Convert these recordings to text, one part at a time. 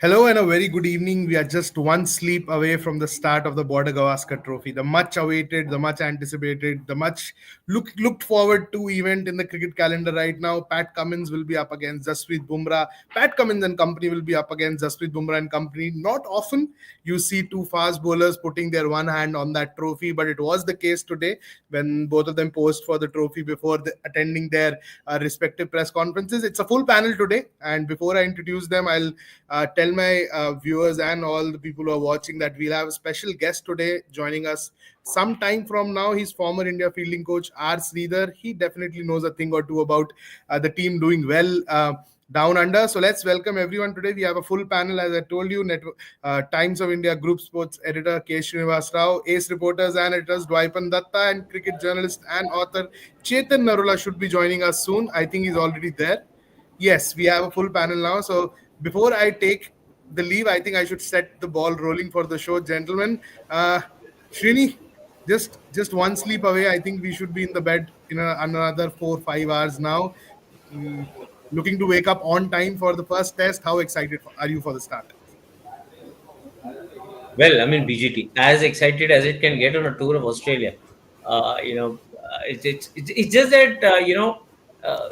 Hello and a very good evening. We are just one sleep away from the start of the Border-Gavaskar Trophy, the much awaited, the much anticipated, the much looked forward to event in the cricket calendar right now. Pat Cummins will be up against Jasprit Bumrah. Pat Cummins and company will be up against Jasprit Bumrah and company. Not often you see two fast bowlers putting their one hand on that trophy, but it was the case today when both of them posed for the trophy before attending their respective press conferences. It's a full panel today, and before I introduce them, I'll tell my viewers and all the people who are watching that we'll have a special guest today joining us some time from now. He's former India fielding coach R Sridhar. He definitely knows a thing or two about the team doing well down under. So let's welcome everyone today. We have a full panel, as I told you. Times of India Group Sports editor K. Srinivas Rao, ace reporters and editors Dwaipan Datta, and cricket journalist and author Chetan Narula should be joining us soon. I think he's already there. Yes, we have a full panel now. So before I take the leave, I think I should set the ball rolling for the show, gentlemen. Srini, just one sleep away. I think we should be in the bed in another 4 5 hours now. Mm, Looking to wake up on time for the first test. How excited are you for the start? Well, I mean, BGT, as excited as it can get on a tour of Australia. It's just that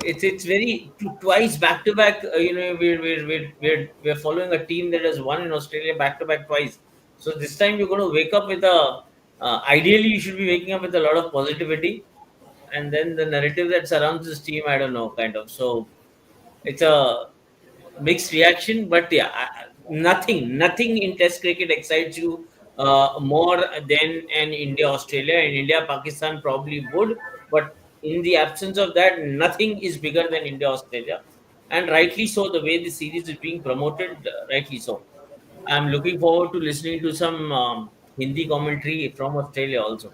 it's very twice back to back. We're following a team that has won in Australia back to back twice. So this time you're going to wake up with a. Ideally, you should be waking up with a lot of positivity, and then the narrative that surrounds this team, I don't know, kind of. So it's a mixed reaction, but yeah, nothing in Test cricket excites you more than an India Australia, and India Pakistan probably would, but in the absence of that, nothing is bigger than India Australia, and rightly so. The way the series is being promoted, rightly so. I'm looking forward to listening to some Hindi commentary from Australia also.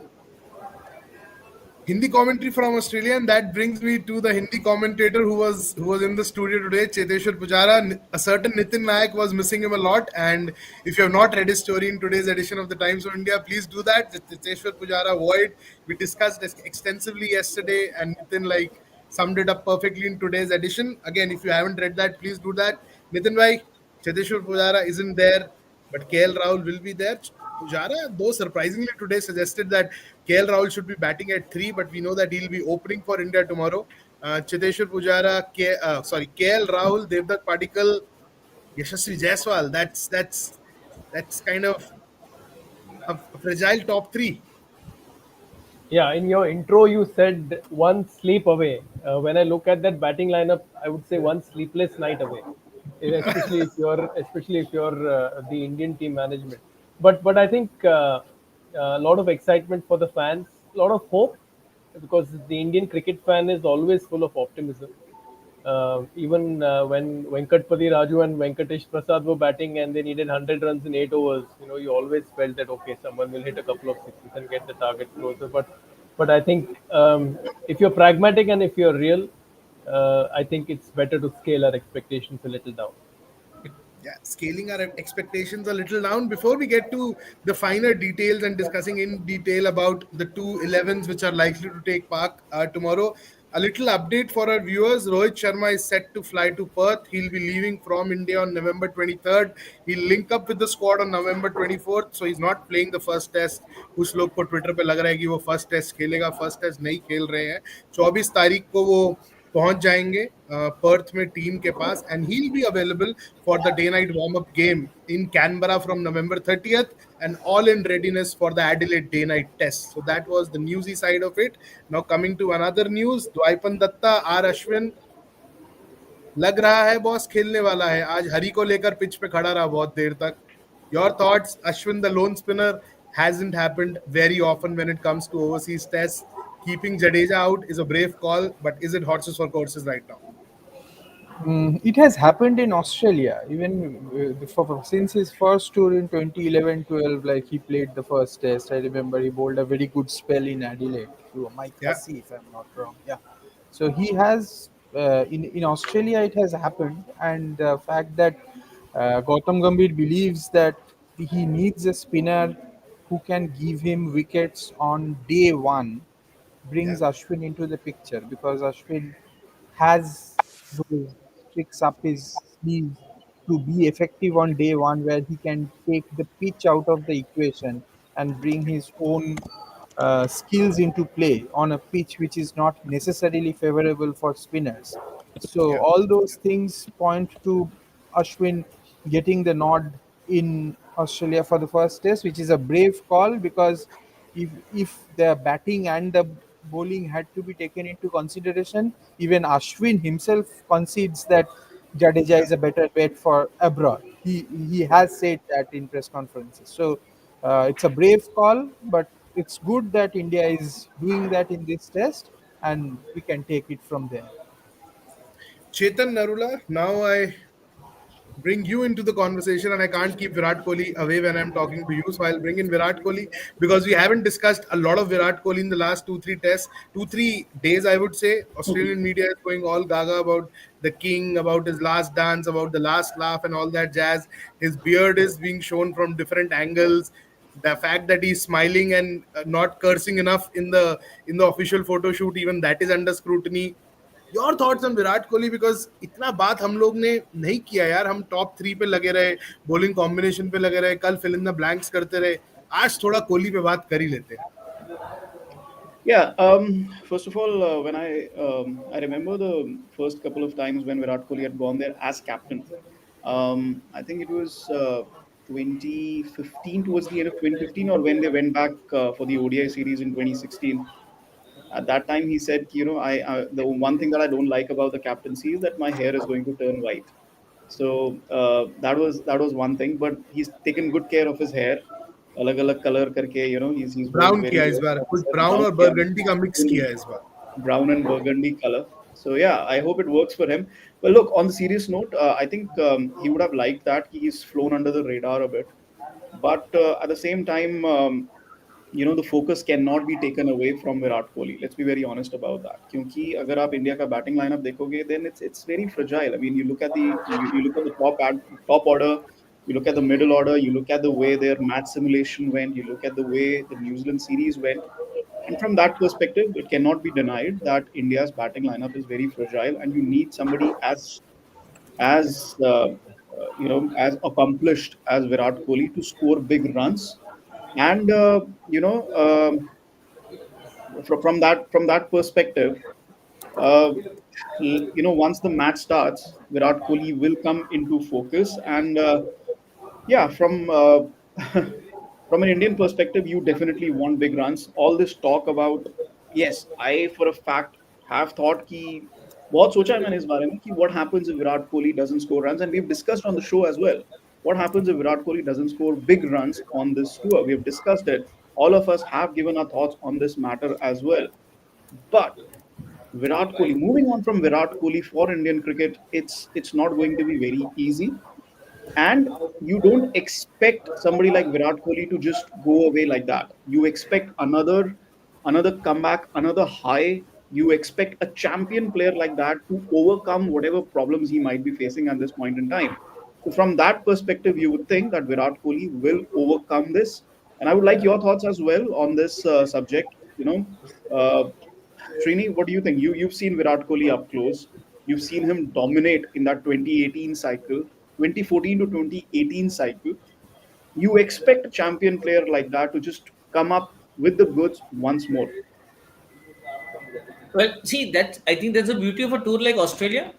Hindi commentary from Australia, and that brings me to the Hindi commentator who was in the studio today, Cheteshwar Pujara. A certain Nitin Nayak was missing him a lot, and if you have not read his story in today's edition of the Times of India, please do that. The Cheteshwar Pujara void we discussed extensively yesterday, and Nitin summed it up perfectly in today's edition. Again, if you haven't read that, please do that. Nitin bhai, Cheteshwar Pujara isn't there, but KL Rahul will be there. Pujara, though surprisingly today, suggested that KL Rahul should be batting at 3, but we know that he'll be opening for India tomorrow. Chiteshwar Pujara, KL Rahul, Devdutt Padikkal, Yashasvi Jaiswal. That's kind of a fragile top three. Yeah, in your intro, you said one sleep away. When I look at that batting lineup, I would say one sleepless night away, especially if you're the Indian team management. But I think a lot of excitement for the fans, a lot of hope, because the Indian cricket fan is always full of optimism. Even when Venkatpati Raju and Venkatesh Prasad were batting and they needed 100 runs in 8 overs, you always felt that okay, someone will hit a couple of sixes and get the target closer. But I think if you're pragmatic and if you're real, I think it's better to scale our expectations a little down. Yeah, scaling our expectations a little down before we get to the finer details and discussing in detail about the two 11s which are likely to take part tomorrow. A little update for our viewers. Rohit Sharma is set to fly to Perth. He'll be leaving from India on November 23rd. He'll link up with the squad on November 24th. So he's not playing the first test. कुछ लोग को Twitter पे लग रहा है कि वो first test खेलेगा. फर्स्ट टेस्ट नहीं खेल रहे हैं. 24 तारीख को वो पहुंच जाएंगे पर्थ में टीम के पास, and he will be available for the day night warm up game in Canberra फ्रॉम November 30th and all in readiness for the Adelaide day night test. So that was the newsy side of it. Now coming to another news, Dwaipan Datta, R Ashwin, लग रहा है boss खेलने वाला है. आज हरी को लेकर पिच पे खड़ा रहा बहुत देर तक. Your thoughts, Ashwin, the lone spinner, hasn't happened very often when it comes to overseas tests. Keeping Jadeja out is a brave call, but is it horses for courses right now? It has happened in Australia, even since his first tour in 2011-12. Like he played the first test. I remember he bowled a very good spell in Adelaide to Mike Yeah. Hussey, if I'm not wrong. Yeah, so he has in Australia it has happened, and the fact that Gautam Gambhir believes that he needs a spinner who can give him wickets on day one Yeah. brings Ashwin into the picture, because Ashwin has those tricks up his sleeve to be effective on day one, where he can take the pitch out of the equation and bring his own skills into play on a pitch which is not necessarily favorable for spinners. So Yeah. all those things point to Ashwin getting the nod in Australia for the first test, which is a brave call, because if the batting and the bowling had to be taken into consideration, even Ashwin himself concedes that Jadeja is a better bet for abroad. He has said that in press conferences. So it's a brave call, but it's good that India is doing that in this test, and we can take it from there. Chetan Narula, now I bring you into the conversation, and I can't keep Virat Kohli away when I'm talking to you. So I'll bring in Virat Kohli because we haven't discussed a lot of Virat Kohli in the last 2-3 tests, 2-3 days, I would say. Australian media is going all gaga about the king, about his last dance, about the last laugh, and all that jazz. His beard is being shown from different angles. The fact that he's smiling and not cursing enough in the official photo shoot, even that is under scrutiny. Your thoughts on Virat Kohli, because इतना बात हम लोग ने नहीं किया यार, हम top 3 पे लगे रहे, बॉलिंग कॉम्बिनेशन पे लगे रहे, कल फिल इन द ब्लैंक्स करते रहे, आज थोड़ा कोहली पे बात कर ही लेते हैं. Yeah. First of all, when I remember the first couple of times when Virat Kohli had gone there as captain. I think it was 2015, towards the end of 2015, or when they went back for the ODI series in 2016. At that time, he said, I the one thing that I don't like about the captaincy is that my hair is going to turn white. So that was one thing, but he's taken good care of his hair. अलग अलग colour करके he's worked brown very किया इस well. Bar, Like I कुछ said, brown brown और किया, burgundy का mix full किया है इस बार. brown and burgundy color. So yeah, I hope it works for him. But look, on the serious note, I think he would have liked that he's flown under the radar a bit. But at the same time, the focus cannot be taken away from Virat Kohli. Let's be very honest about that. क्योंकि अगर आप India का batting lineup देखोगे, then it's very fragile. I mean, you look at the top order, you look at the middle order, you look at the way their match simulation went, you look at the way the New Zealand series went, and from that perspective, it cannot be denied that India's batting lineup is very fragile, and you need somebody as accomplished as Virat Kohli to score big runs. And from that perspective, uh, once the match starts, Virat Kohli will come into focus, and yeah, from an Indian perspective, you definitely want big runs. All this talk about, yes, I for a fact have thought कि बहुत सोचा है मैंने इस बारे में कि what happens if Virat Kohli doesn't score runs, and we've discussed on the show as well. What happens if Virat Kohli doesn't score big runs on this tour? We have discussed it. All of us have given our thoughts on this matter as well. But Virat Kohli, moving on from Virat Kohli for Indian cricket, it's not going to be very easy, and you don't expect somebody like Virat Kohli to just go away like that. You expect another comeback, another high. You expect a champion player like that to overcome whatever problems he might be facing at this point in time. So from that perspective, you would think that Virat Kohli will overcome this. And I would like your thoughts as well on this subject. Uh, Srini, what do you think? You've seen Virat Kohli up close. You've seen him dominate in that 2018 cycle, 2014 to 2018 cycle. You expect a champion player like that to just come up with the goods once more. Well, see, that I think that's the beauty of a tour like Australia.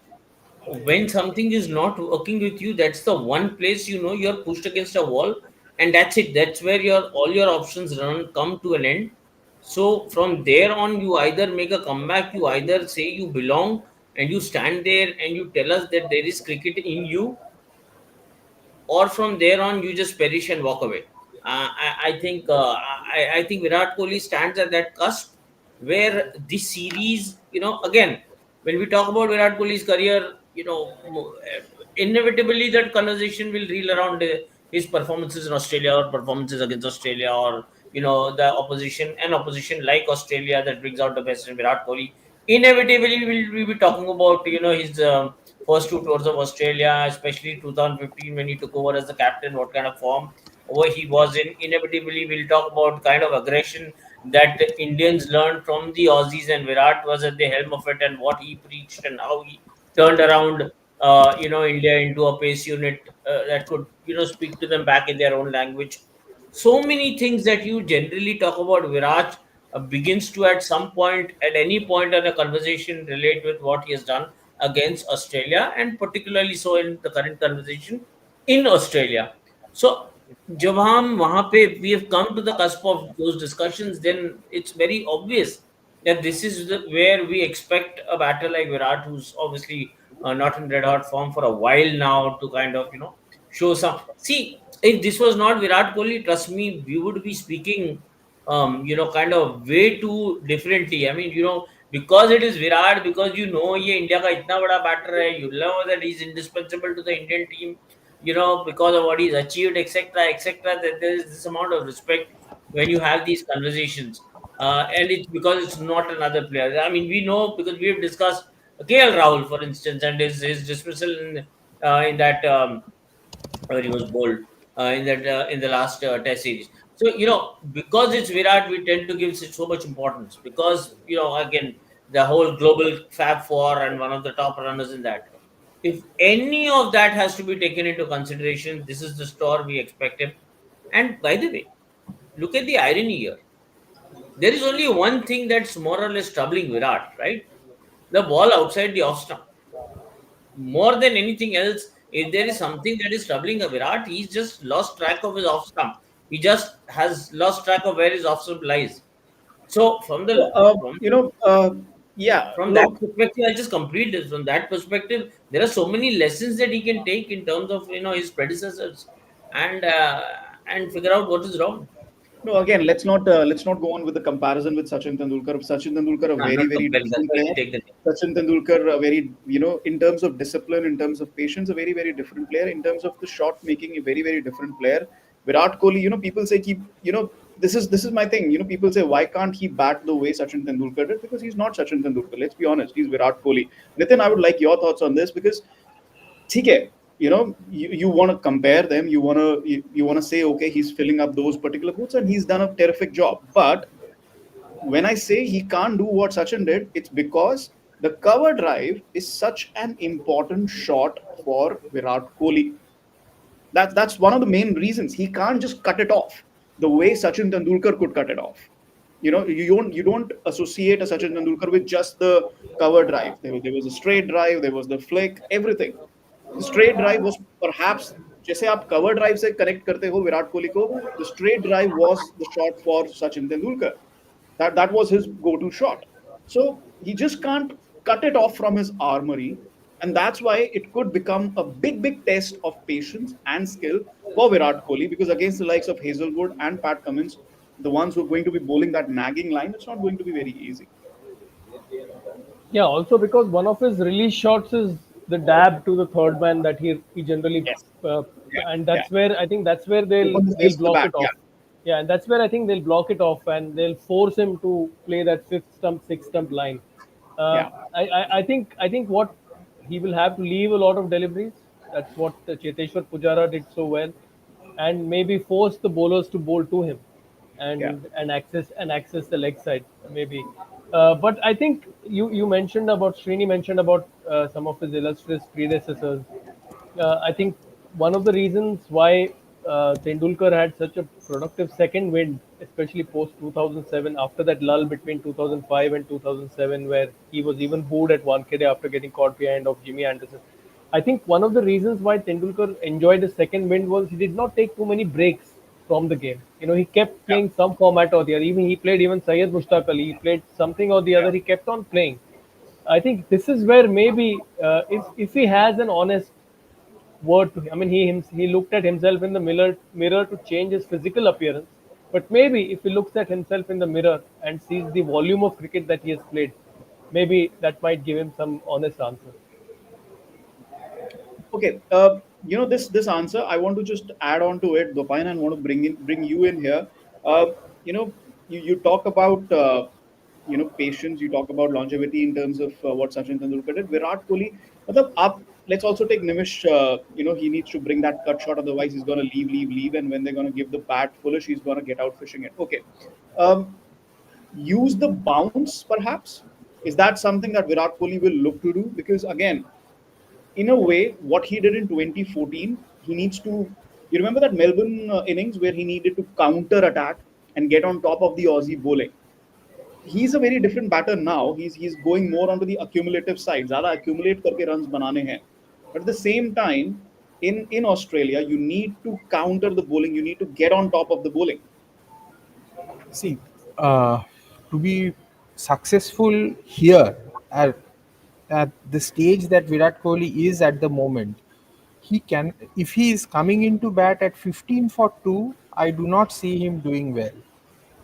When something is not working with you, that's the one place you're pushed against a wall, and that's it. That's where all your options come to an end. So from there on, you either make a comeback, you either say you belong and you stand there and you tell us that there is cricket in you, or from there on you just perish and walk away. I think Virat Kohli stands at that cusp where this series, again, when we talk about Virat Kohli's career, inevitably that conversation will reel around his performances in Australia or performances against Australia, or the opposition like Australia that brings out the best in Virat Kohli. Inevitably, we'll be talking about his first two tours of Australia, especially 2015 when he took over as the captain. What kind of form where he was in? Inevitably, we'll talk about kind of aggression that the Indians learned from the Aussies, and Virat was at the helm of it, and what he preached and how he turned around India into a pace unit that could speak to them back in their own language. So many things that you generally talk about Virat begins to at some point, at any point in a conversation, relate with what he has done against Australia, and particularly so in the current conversation in Australia. So जब हम वहां पे we have come to the cusp of those discussions, then it's very obvious that this is where we expect a batter like Virat, who's obviously not in red hot form for a while now, to kind of show some. See, if this was not Virat Kohli, trust me, we would be speaking, kind of way too differently. I mean, because it is Virat, because ये India का इतना बड़ा batter है, you know that he's indispensable to the Indian team, because of what he's achieved, etc., etc. That there is this amount of respect when you have these conversations, and it's because it's not another player. I mean, we know because we have discussed KL Rahul, for instance, and his dismissal in that where he was bowled in the last Test series. So because it's Virat, we tend to give it so much importance because again the whole global Fab Four and one of the top runners in that. If any of that has to be taken into consideration, this is the star we expect him. And by the way, look at the irony here. There is only one thing that's more or less troubling Virat, right? The ball outside the off stump. More than anything else, if there is something that is troubling a Virat, he's just lost track of his off stump. He just has lost track of where his off stump lies. So So, yeah, from that look, perspective, I'll just complete this. From that perspective, there are so many lessons that he can take in terms of his predecessors, and figure out what is wrong. no, again, let's not go on with the comparison with Sachin Tendulkar. Sachin Tendulkar, a No, I'm very not very comparing. That's different why we player. take the name. Sachin Tendulkar, a very in terms of discipline, in terms of patience, a very very different player. In terms of the shot making, a very very different player. Virat Kohli, people say keep this is my thing. People say why can't he bat the way Sachin Tendulkar did? Because he's not Sachin Tendulkar. Let's be honest, he's Virat Kohli. Nitin, I would like your thoughts on this because ठीक है, you want to compare them, you want to say okay, he's filling up those particular boots and he's done a terrific job. But when I say he can't do what Sachin did, it's because the cover drive is such an important shot for Virat Kohli. That's one of the main reasons he can't just cut it off the way Sachin Tendulkar could cut it off. You don't associate a Sachin Tendulkar with just the cover drive. There was a straight drive, there was the flick, everything. The straight drive was perhaps जैसे आप cover drive से connect करते हो विराट कोहली को, the straight drive was the shot for Sachin Tendulkar. That was his go-to shot. So he just can't cut it off from his armory, and that's why it could become a big, big test of patience and skill for Virat Kohli. Because against the likes of Hazelwood and Pat Cummins, the ones who are going to be bowling that nagging line, it's not going to be very easy. Yeah, also because one of his release shots is the dab to the third man that he generally, Yes. uh, Yeah. and Yeah. that's where I think that's where they'll Open the they'll space to the block back. it Yeah. off. Yeah, and that's where I think they'll block it off and they'll force him to play that fifth stump, sixth stump line. Yeah. I think what he will have to leave a lot of deliveries. That's what Cheteshwar Pujara did so well, and maybe force the bowlers to bowl to him, Yeah. and access the leg side maybe. But I think you mentioned about Srini mentioned about some of his illustrious predecessors. I think one of the reasons why Tendulkar had such a productive second wind, especially post 2007, after that lull between 2005 and 2007, where he was even booed at Wankhede after getting caught behind of Jimmy Anderson. I think one of the reasons why Tendulkar enjoyed his second wind was he did not take too many breaks from the game. He kept Yeah. playing some format or the other. Even he played even Syed Mushtaq Ali. He played something or the Yeah. other. He kept on playing. I think this is where maybe if he has an honest word to him. I mean, he looked at himself in the mirror to change his physical appearance. But maybe if he looks at himself in the mirror and sees the volume of cricket that he has played, maybe that might give him some honest answer. Okay. This answer, I want to just add on to it, Dopain, and want to bring you in here. Uh, you know, you talk about patience. You talk about longevity in terms of what Sachin Tendulkar did. Virat Kohli, matlab, let's also take Nimish. He needs to bring that cut shot, otherwise he's going to leave, and when they're going to give the bat foolish, he's going to get out fishing it. Okay. Um, Use the bounce, perhaps. Is that something that Virat Kohli will look to do? Because again, in a way, what he did in 2014, he needs to. You remember that Melbourne innings where he needed to counter attack and get on top of the Aussie bowling. He's a very different batter now. He's going more onto the accumulative side. ज़्यादा accumulate करके runs बनाने हैं. But at the same time, in Australia, you need to counter the bowling. You need to get on top of the bowling. See, uh, to be successful here at the stage that Virat Kohli is at the moment, he can, if he is coming into bat at 15 for 2, I do not see him doing well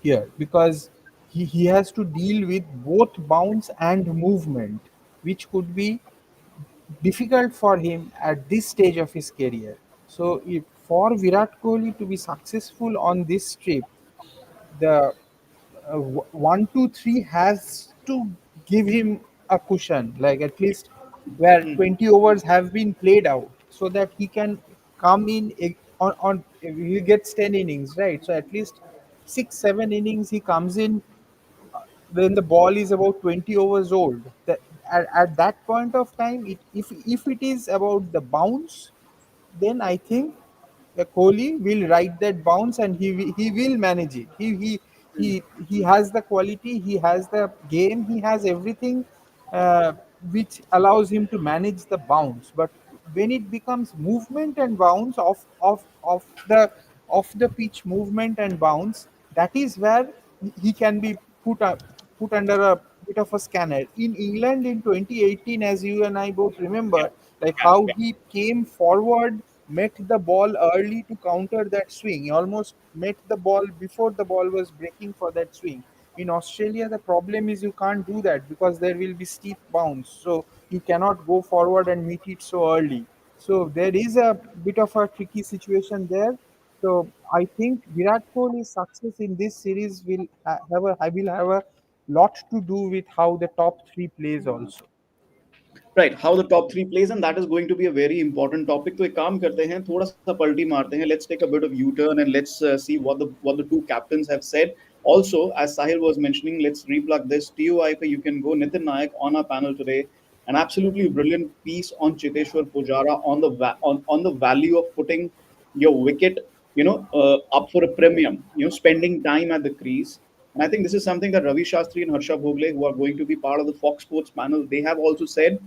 here, because he has to deal with both bounce and movement, which could be difficult for him at this stage of his career. So, if for Virat Kohli to be successful on this trip, the 1, 2, 3 has to give him a cushion, like at least where Hmm. 20 overs have been played out, so that he can come in on he gets 10 innings, right? So at least 6, 7 innings he comes in when the ball is about 20 overs old. At that point of time, if it is about the bounce, then I think Kohli will ride that bounce, and he will manage it. He has the quality, he has the game, he has everything, uh, which allows him to manage the bounce. But when it becomes movement and bounce of the pitch, movement and bounce, that is where he can be put up put under a bit of a scanner. In England in 2018, as you and I both Yeah, remember, like yeah, how yeah. he came forward, met the ball early to counter that swing. He almost met the ball before the ball was breaking for that swing. In Australia, the problem is you can't do that because there will be steep bounce. So you cannot go forward and meet it so early. So there is a bit of a tricky situation there. So I think Virat Kohli's success in this series will have a lot to do with how the top three plays also. Right, how the top three plays, and that is going to be a very important topic. तो एक काम करते हैं, थोड़ा सा पलटी मारते हैं. Let's take a bit of U-turn and let's see what the two captains have said. Also, as Sahil was mentioning, let's replug this. TUI pe you can go. Nitin Nayak on our panel today. An absolutely brilliant piece on Cheteshwar Pujara on the value of putting your wicket, up for a premium. Spending time at the crease. And I think this is something that Ravi Shastri and Harsha Bhogle, who are going to be part of the Fox Sports panel, they have also said.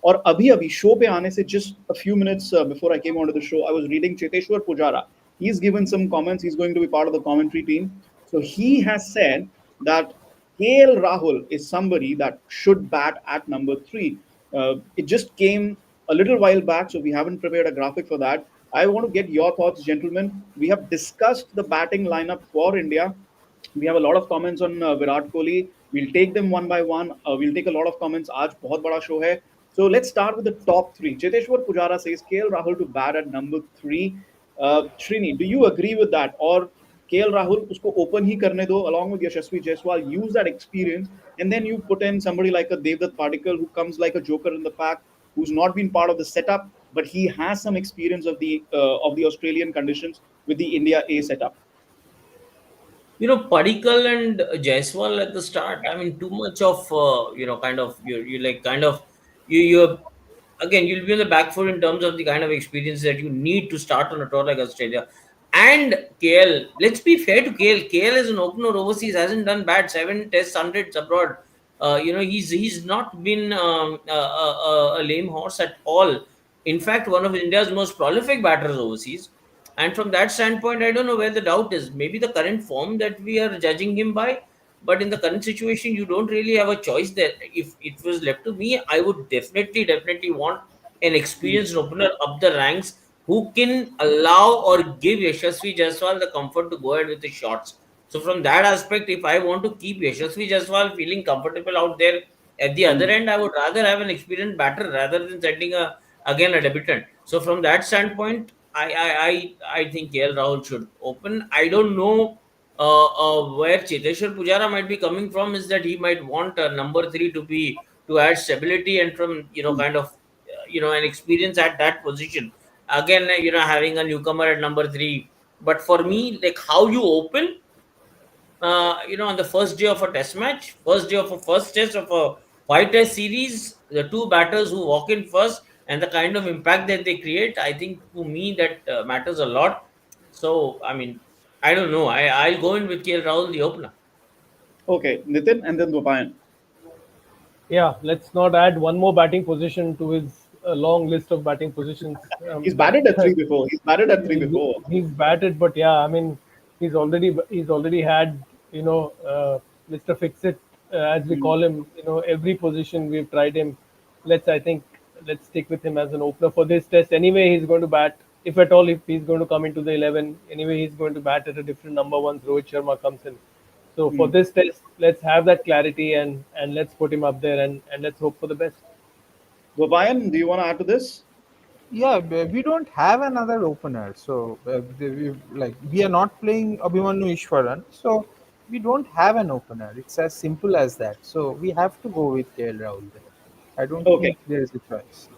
और अभी अभी show पे आने से just a few minutes before I came onto the show, I was reading Cheteshwar Pujara. He's given some comments. He's going to be part of the commentary team. So he has said that KL Rahul is somebody that should bat at number 3. It just came a little while back, so we haven't prepared a graphic for that. I want to get your thoughts, gentlemen. We have discussed the batting lineup for India. We have a lot of comments on Virat Kohli. We'll take them one by one. We'll take a lot of comments. आज बहुत बड़ा show है. So let's start with the top three. Cheteshwar Pujara says KL Rahul to bat at number 3. Srini, do you agree with that? Or KL Rahul usko open ही करने दो along with Yashasvi Jaiswal. Use that experience and then you put in somebody like a Devdutt Padikkal who comes like a joker in the pack, who's not been part of the setup, but he has some experience of the Australian conditions with the India A setup. Padikkal and Jaiswal at the start. I mean, too much of kind of you like kind of you again you'll be on the back foot in terms of the kind of experience that you need to start on a tour like Australia. And KL, let's be fair to KL. KL is an opener overseas, hasn't done bad. 7 tests, hundreds abroad. He's not been a lame horse at all. In fact, one of India's most prolific batters overseas. And from that standpoint, I don't know where the doubt is. Maybe the current form that we are judging him by, but in the current situation, you don't really have a choice there. If it was left to me, I would definitely want an experienced opener up the ranks who can allow or give Yashasvi Jaiswal the comfort to go ahead with the shots. So from that aspect, if I want to keep Yashasvi Jaiswal feeling comfortable out there at the other end, I would rather have an experienced batter rather than sending a debutant. So from that standpoint, I think KL Rahul should open. I don't know where Cheteshwar Pujara might be coming from. Is that he might want number 3 to add stability and from kind of an experience at that position. Again, having a newcomer at number 3. But for me, like how you open, on the first day of a test match, first day of a first test of a 5 test series, the two batters who walk in first, and the kind of impact that they create, I think to me that matters a lot. So I mean, I don't know. I'll go in with KL Rahul, the opener. Okay, Nitin and then Gopayan. Yeah, let's not add one more batting position to his long list of batting positions. He's batted at But three before. He's batted at three he's, before. he's batted, but yeah, I mean, he's already had, Mr. Fix It, as we Mm, call him. Every position we've tried him. I think let's stick with him as an opener for this test. Anyway, he's going to bat. If at all, if he's going to come into the 11, anyway, he's going to bat at a different number once Rohit Sharma comes in. So for mm. this test, let's have that clarity, and let's put him up there, and let's hope for the best. Gopayan, do you want to add to this? Yeah, we don't have another opener, so we are not playing Abhimanyu Ishwaran, so we don't have an opener. It's as simple as that. So we have to go with KL Rahul there. I don't Okay. think there is a choice.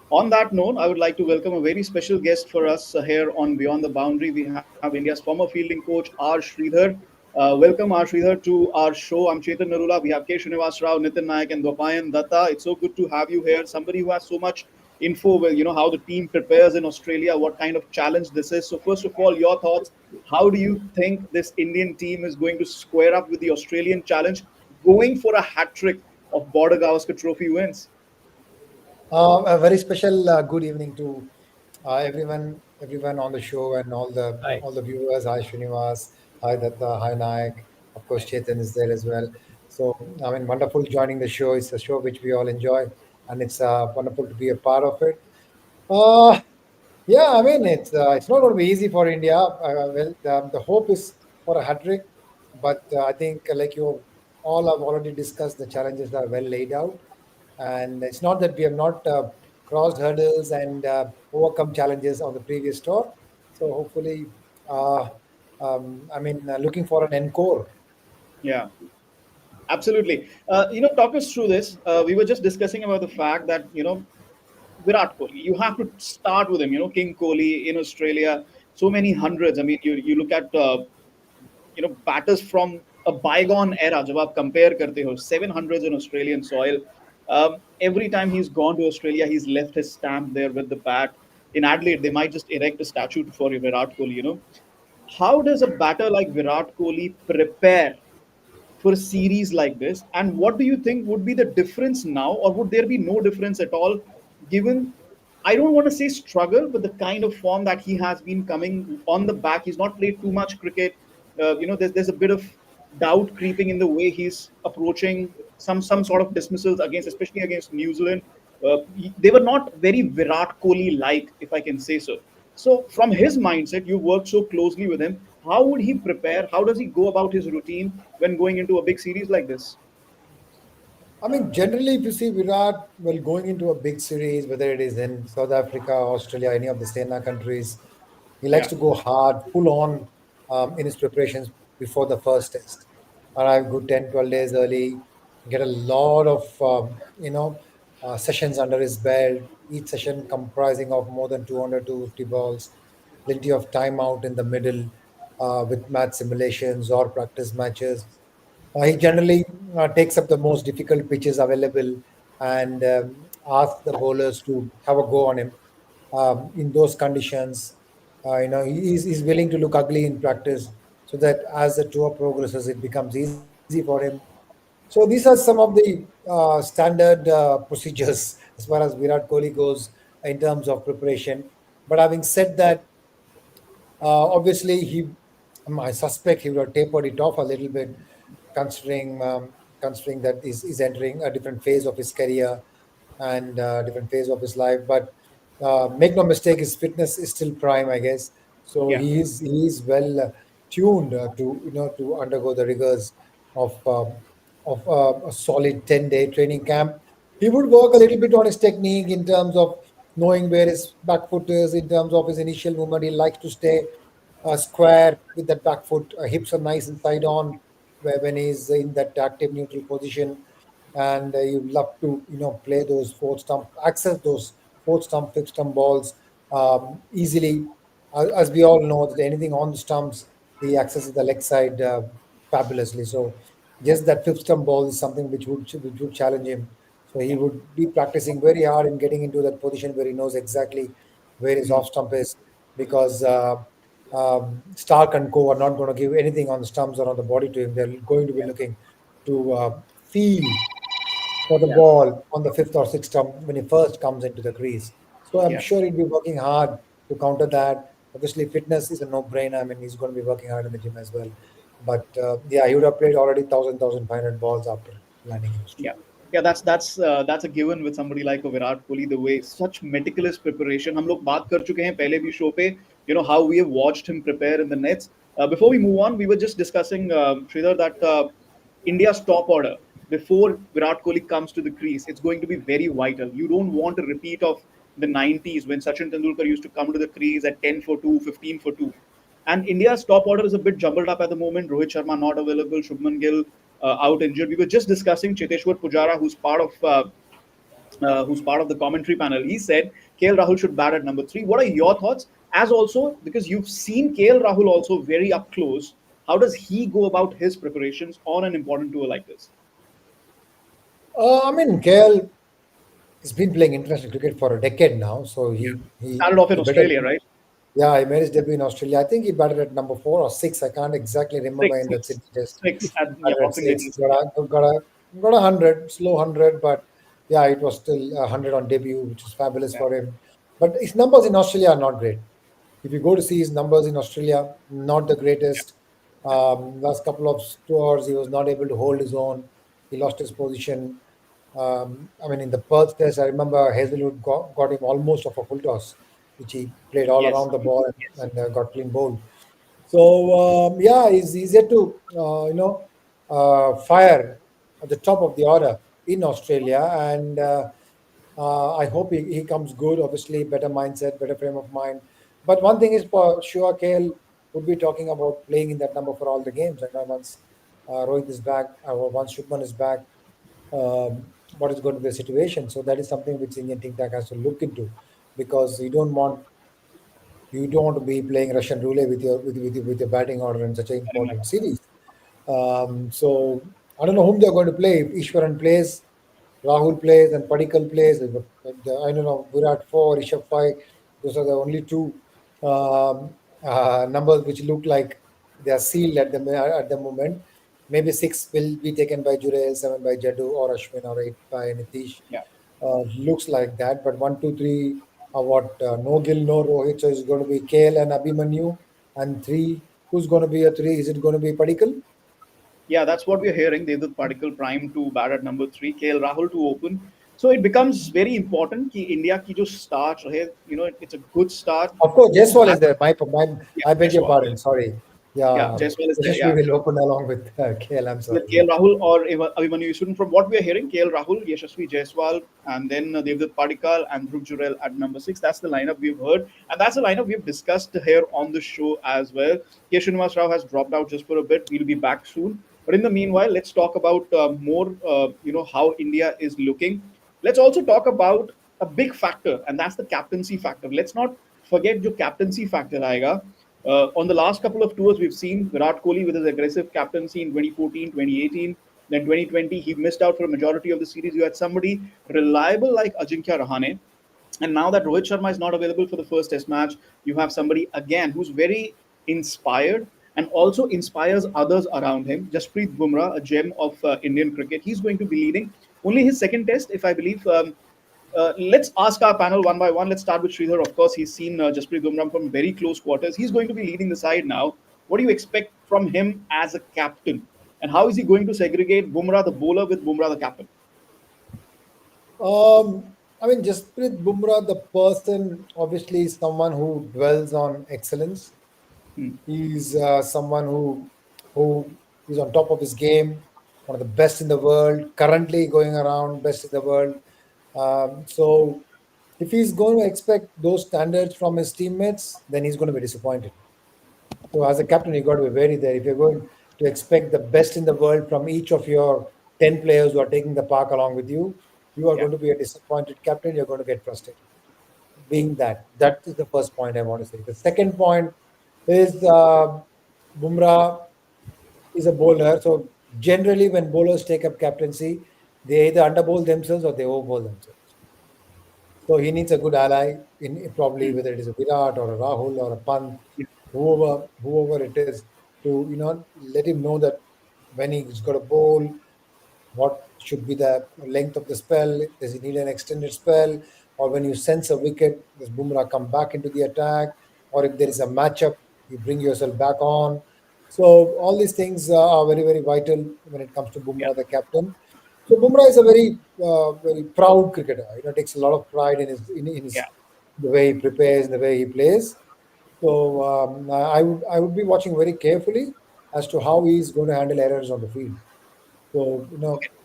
On that note, I would like to welcome a very special guest for us here on Beyond the Boundary. We have India's former fielding coach, R Sridhar. Welcome, R Sridhar, to our show. I'm Chetan Narula. We have K. Srinivas Rao, Nitin Nayak, and Gopayan Datta. It's so good to have you here. Somebody who has so much info, well, how the team prepares in Australia, what kind of challenge this is. So, first of all, your thoughts. How do you think this Indian team is going to square up with the Australian challenge, going for a hat trick of Border-Gavaskar Trophy wins? A very special good evening to everyone on the show and Hi. all the viewers. Hi Srinivas, hi Datta, hi Nayak. Of course, Chetan is there as well. So I mean, wonderful joining the show. It's a show which we all enjoy, and it's wonderful to be a part of it. Uh, yeah, I mean it's not going to be easy for India. Well, the hope is for a hat trick, but I think like you all have already discussed, the challenges are well laid out, and it's not that we have not crossed hurdles and overcome challenges on the previous tour. So hopefully, uh, looking for an encore. Yeah. Absolutely. Talk us through this. We were just discussing about the fact that, Virat Kohli, you have to start with him, King Kohli in Australia, so many hundreds. I mean, you look at, batters from a bygone era, jab aap compare karte ho, 700s in Australian soil. Every time he's gone to Australia, he's left his stamp there with the bat. In Adelaide, they might just erect a statue for Virat Kohli. How does a batter like Virat Kohli prepare for a series like this? And what do you think would be the difference now, or would there be no difference at all, given, I don't want to say struggle, but the kind of form that he has been coming on the back? He's not played too much cricket. There's a bit of doubt creeping in the way he's approaching some sort of dismissals against, especially against New Zealand. They were not very Virat Kohli like, if I can say so. So, from his mindset, you worked so closely with him. How would he prepare? How does he go about his routine when going into a big series like this? I mean, generally, if you see Virat, well, going into a big series, whether it is in South Africa, Australia, any of the Sena countries, he likes Yeah, to go hard, full on in his preparations before the first test. Arrive good 10, 12 days early, get a lot of, sessions under his belt, each session comprising of more than 200 to 50 balls, plenty of time out in the middle with match simulations or practice matches. He generally takes up the most difficult pitches available and asks the bowlers to have a go on him in those conditions. He's willing to look ugly in practice so that as the tour progresses, it becomes easy for him. So these are some of the standard procedures as far as Virat Kohli goes in terms of preparation. But having said that, obviously, I suspect he would have tapered it off a little bit, considering considering that he's entering a different phase of his career and different phase of his life. But make no mistake, his fitness is still prime, I guess. So yeah, he is well tuned to to undergo the rigors of a solid 10-day training camp. He would work a little bit on his technique in terms of knowing where his back foot is, in terms of his initial movement. He likes to stay square with that back foot, hips are nice and side on when he's in that active neutral position. And you love to play those fourth stump, access those fourth stump, fifth stump balls easily. As we all know, that anything on the stumps, he accesses the leg side fabulously. So, yes, that fifth stump ball is something which would challenge him. So he would be practicing very hard in getting into that position where he knows exactly where his Hmm. off stump is, because Stark and Co are not going to give anything on the stumps or on the body to him. They're going to be looking to feel for the Yeah, ball on the fifth or sixth stump when he first comes into the crease. So I'm yeah, sure he'll be working hard to counter that. Obviously, fitness is a no-brainer. I mean, he's going to be working hard in the gym as well. But yeah, he would have played already 1,500 balls after landing in yeah. Australia. Yeah, that's a given with somebody like a Virat Kohli. The way such meticulous preparation. हम लोग बात कर चुके हैं पहले भी show पे. You know how we have watched him prepare in the nets. Before we move on, we were just discussing Sridhar that India's top order before Virat Kohli comes to the crease, it's going to be very vital. You don't want a repeat of the 90s when Sachin Tendulkar used to come to the crease at 10 for 2, 15 for 2. And India's top order is a bit jumbled up at the moment. Rohit Sharma not available, Shubman Gill out injured. We were just discussing Cheteshwar Pujara, who's part of the commentary panel. He said KL Rahul should bat at number three. What are your thoughts? As also because you've seen KL Rahul also very up close. How does he go about his preparations on an important tour like this? I mean, KL has been playing international cricket for a decade now, so Yeah, he started off in he better. Australia, right? Yeah, he made his debut in Australia. I think he batted at number 4 or 6. I can't exactly remember Six, in that six, Sydney test. six at But yeah, at Boxing Day six, Test. Yeah, got a hundred, slow hundred, but yeah, it was still 100 on debut, which was fabulous yeah, for him. But his numbers in Australia are not great. If you go to see his numbers in Australia, not the yeah. greatest. Last couple of tours, he was not able to hold his own. He lost his position. I mean, in the Perth test, I remember Hazelwood got him almost off a full toss, which he played all Yes, around the ball yes. and got clean bowled. So yeah, he's easier to fire at the top of the order in Australia, and I hope he comes good. Obviously, better mindset, better frame of mind. But one thing is for sure, KL would be talking about playing in that number for all the games. And once Rohit is back, or once Shubman is back, what is going to be the situation? So that is something which Indian think tank has to look into, because you don't want to be playing Russian roulette with your batting order in such an Batting important lineup. series. So I don't know whom they're going to play. If Ishwaran plays, Rahul plays, and Padikkal plays. I don't know, Virat 4, Rishabh 5. Those are the only two numbers which look like they are sealed at the moment. Maybe 6 will be taken by Jurel, 7 by Jadu or Ashwin, or 8 by Nitish. Yeah. Looks like that, but 1, 2, 3 are what, no Gill, no Rohit, so it's going to be KL and Abhimanyu, and 3. Who's going to be a 3? Is it going to be Padikkal? Yeah, that's what we're hearing. Devdutt Padikkal prime to bat at number three, KL Rahul to open. So it becomes very important कि India की जो start रहे, it's a good start. Of course, You Jaiswal is have, there. My yeah, I beg your Jaiswal. pardon. Sorry. Yeah, Yeah, Jaiswal is there. Yashasvi Yeah, will open along with KL. I'm with sorry. Yeah. KL Rahul or Abhimanyu Yashasvi. From what we are hearing, KL Rahul, Yashasvi Jaiswal, and then Devdutt Padikkal and Dhruv Jurel at number six. That's the lineup we've heard, and that's the lineup we've discussed here on the show as well. K. Srinivas Rao has dropped out just for a bit. We'll be back soon. But in the meanwhile, let's talk about more, how India is looking. Let's also talk about a big factor, and that's the captaincy factor. Let's not forget your captaincy factor, Aega. On the last couple of tours, we've seen Virat Kohli with his aggressive captaincy in 2014, 2018. Then 2020, he missed out for a majority of the series. You had somebody reliable like Ajinkya Rahane. And now that Rohit Sharma is not available for the first test match, you have somebody again who's very inspired and also inspires others around him. Jasprit Bumrah, a gem of Indian cricket, he's going to be leading. Only his second test, if I believe. Let's ask our panel one by one. Let's start with Sridhar. Of course, he's seen Jasprit Bumrah from very close quarters. He's going to be leading the side now. What do you expect from him as a captain? And how is he going to segregate Bumrah, the bowler, with Bumrah, the captain? I mean, Jasprit Bumrah, the person, obviously is someone who dwells on excellence. Hmm. He's someone who is on top of his game, one of the best in the world, currently going around best in the world. So if he's going to expect those standards from his teammates, then he's going to be disappointed. So as a captain, you've got to be very there. If you're going to expect the best in the world from each of your 10 players who are taking the park along with you, you are Yeah. going to be a disappointed captain. You're going to get frustrated. Being that is the first point I want to say. The second point is Bumrah is a bowler. So generally, when bowlers take up captaincy, They either underbowl themselves or they overbowl themselves. So he needs a good ally in probably Mm. whether it is a Virat or a Rahul or a Pant, Yeah. whoever it is, to let him know that when he's got a bowl, what should be the length of the spell? Does he need an extended spell? Or when you sense a wicket, does Bumrah come back into the attack? Or if there is a matchup, you bring yourself back on. So all these things are very, very vital when it comes to Yeah. Bumrah, the captain. So Bumrah is a very proud cricketer. Takes a lot of pride in his Yeah. the way he prepares and the way he plays. So I would be watching very carefully as to how he is going to handle errors on the field. So,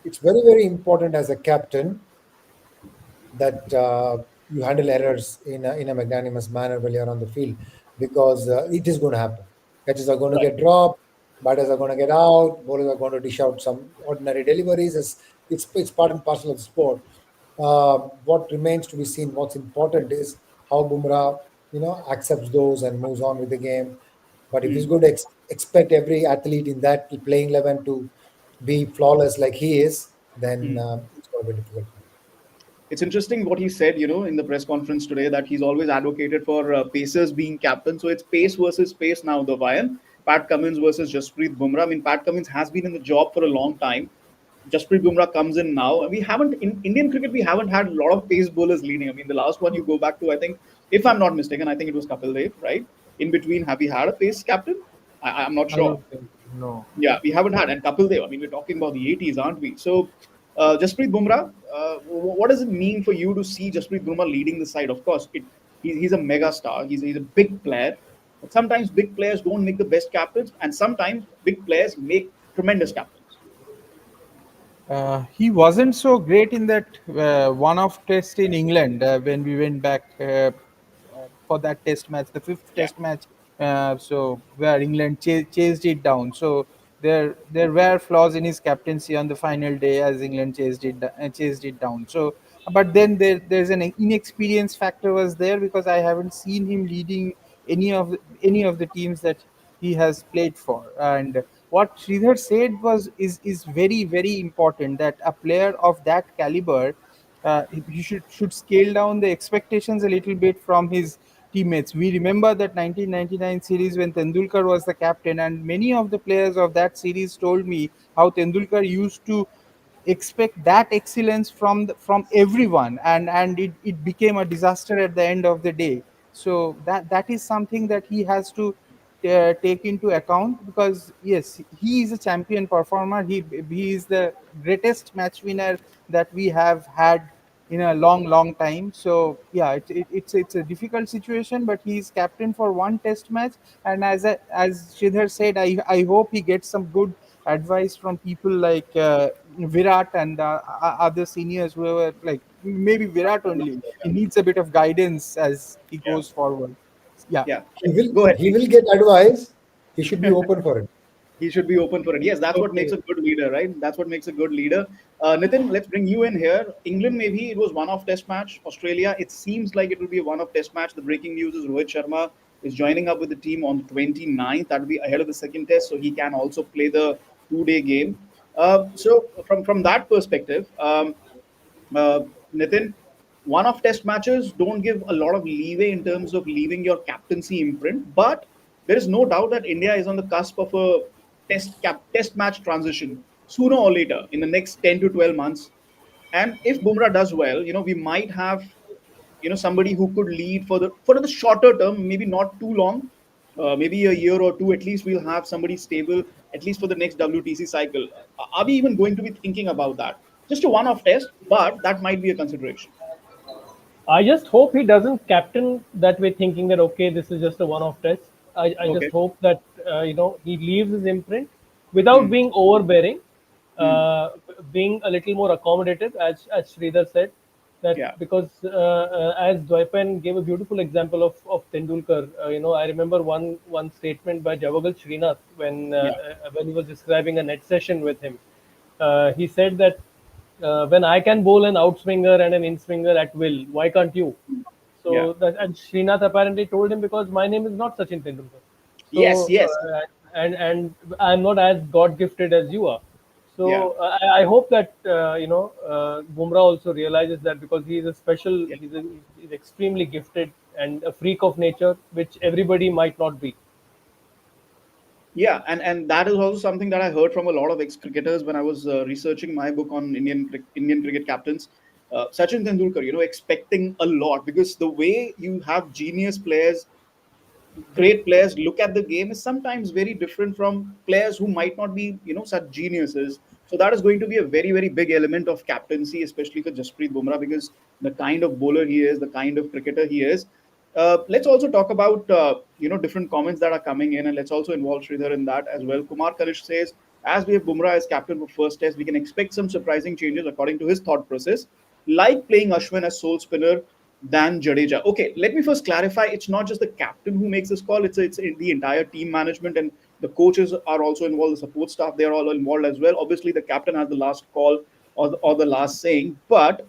it's very, very important as a captain that you handle errors in a magnanimous manner while you're on the field, because it is going to happen. Catches are going to Right. get dropped, batters are going to get out, bowlers are going to dish out some ordinary deliveries. It's part and parcel of the sport. What remains to be seen, what's important is how Bumrah, accepts those and moves on with the game. But if he's Mm. going to expect every athlete in that playing 11 to be flawless like he is, then Mm. it's going to be difficult. It's interesting what he said, in the press conference today, that he's always advocated for pacers being captain. So it's pace versus pace now, the Vayan. Pat Cummins versus Jasprit Bumrah. I mean, Pat Cummins has been in the job for a long time. Jasprit Bumrah comes in now. We haven't, in Indian cricket, we haven't had a lot of pace bowlers leading. I mean, the last one you go back to, I think, if I'm not mistaken, I think it was Kapil Dev, right? In between, have we had a pace captain? I'm not I sure. don't think no. Yeah, we haven't had. And Kapil Dev, I mean, we're talking about the 80s, aren't we? So, Jasprit Bumrah, what does it mean for you to see Jasprit Bumrah leading the side? Of course, he's a mega star. He's a big player. But sometimes big players don't make the best captains, and sometimes big players make tremendous captains. He wasn't so great in that one-off test in England when we went back for that test match, the fifth Yeah. test match. So where England chased it down. So there were flaws in his captaincy on the final day as England chased it down. So, but then there's an inexperience factor was there because I haven't seen him leading any of the teams that he has played for. And what Sridhar said is very very important, that a player of that caliber, he should scale down the expectations a little bit from his teammates. We remember that 1999 series when Tendulkar was the captain, and many of the players of that series told me how Tendulkar used to expect that excellence from everyone, and it became a disaster at the end of the day. So that is something that he has to take into account, because yes, he is a champion performer. He is the greatest match winner that we have had in a long time. So yeah, it's a difficult situation, but he's captain for one test match. And as Sridhar said, I hope he gets some good advice from people like Virat and other seniors, whoever, like maybe Virat only. He needs a bit of guidance as he Yeah. goes forward. Yeah. Yeah. He will Go ahead, he please. will get advice. He should be open for it. He should be open for it. Yes, that's what makes Okay. a good leader, right? That's what makes a good leader. Nitin, let's bring you in here. England, maybe it was one off test match. Australia, it seems like it will be a one off test match. The breaking news is Rohit Sharma is joining up with the team on the 29th. That will be ahead of the second test, so he can also play the 2 day game. So, from that perspective, uh, Nitin, one of test matches don't give a lot of leeway in terms of leaving your captaincy imprint, but there is no doubt that India is on the cusp of a test match transition sooner or later in the next 10 to 12 months. And if Bumrah does well, we might have somebody who could lead for the shorter term, maybe not too long, maybe a year or two at least. We'll have somebody stable at least for the next WTC cycle. Are we even going to be thinking about that? Just a one-off test, but that might be a consideration. I just hope he doesn't captain that way, thinking that okay, this is just a one-off test. I just Okay. hope that he leaves his imprint without Hmm. being overbearing, Hmm. being a little more accommodative, as Sridhar said. That Yeah. because as Dwaipan gave a beautiful example of Tendulkar. I remember one statement by Javagal Srinath Yeah. when he was describing a net session with him. He said that when I can bowl an outswinger and an in swinger at will, why can't you? Yeah. So that, and Srinath apparently told him, because my name is not Sachin Tendulkar. Yes. So Yes. and I'm not as God gifted as you are. Yeah, So I hope that Bumrah also realizes that, because he is a special, yeah. he's extremely gifted and a freak of nature, which everybody might not be. Yeah, and that is also something that I heard from a lot of ex cricketers when I was researching my book on Indian cricket captains. Sachin Tendulkar, expecting a lot because the way you have genius players, great players look at the game is sometimes very different from players who might not be such geniuses. So that is going to be a very very big element of captaincy, especially for Jasprit Bumrah, because the kind of bowler he is, the kind of cricketer he is. Let's also talk about different comments that are coming in, and let's also involve Sridhar in that as well. Kumar Kanish says, as we have Bumrah as captain for first test, we can expect some surprising changes according to his thought process, like playing Ashwin as sole spinner than Jadeja. Okay, let me first clarify. It's not just the captain who makes this call. It's the entire team management, and the coaches are also involved. The support staff, they are all involved as well. Obviously, the captain has the last call, or the last saying. But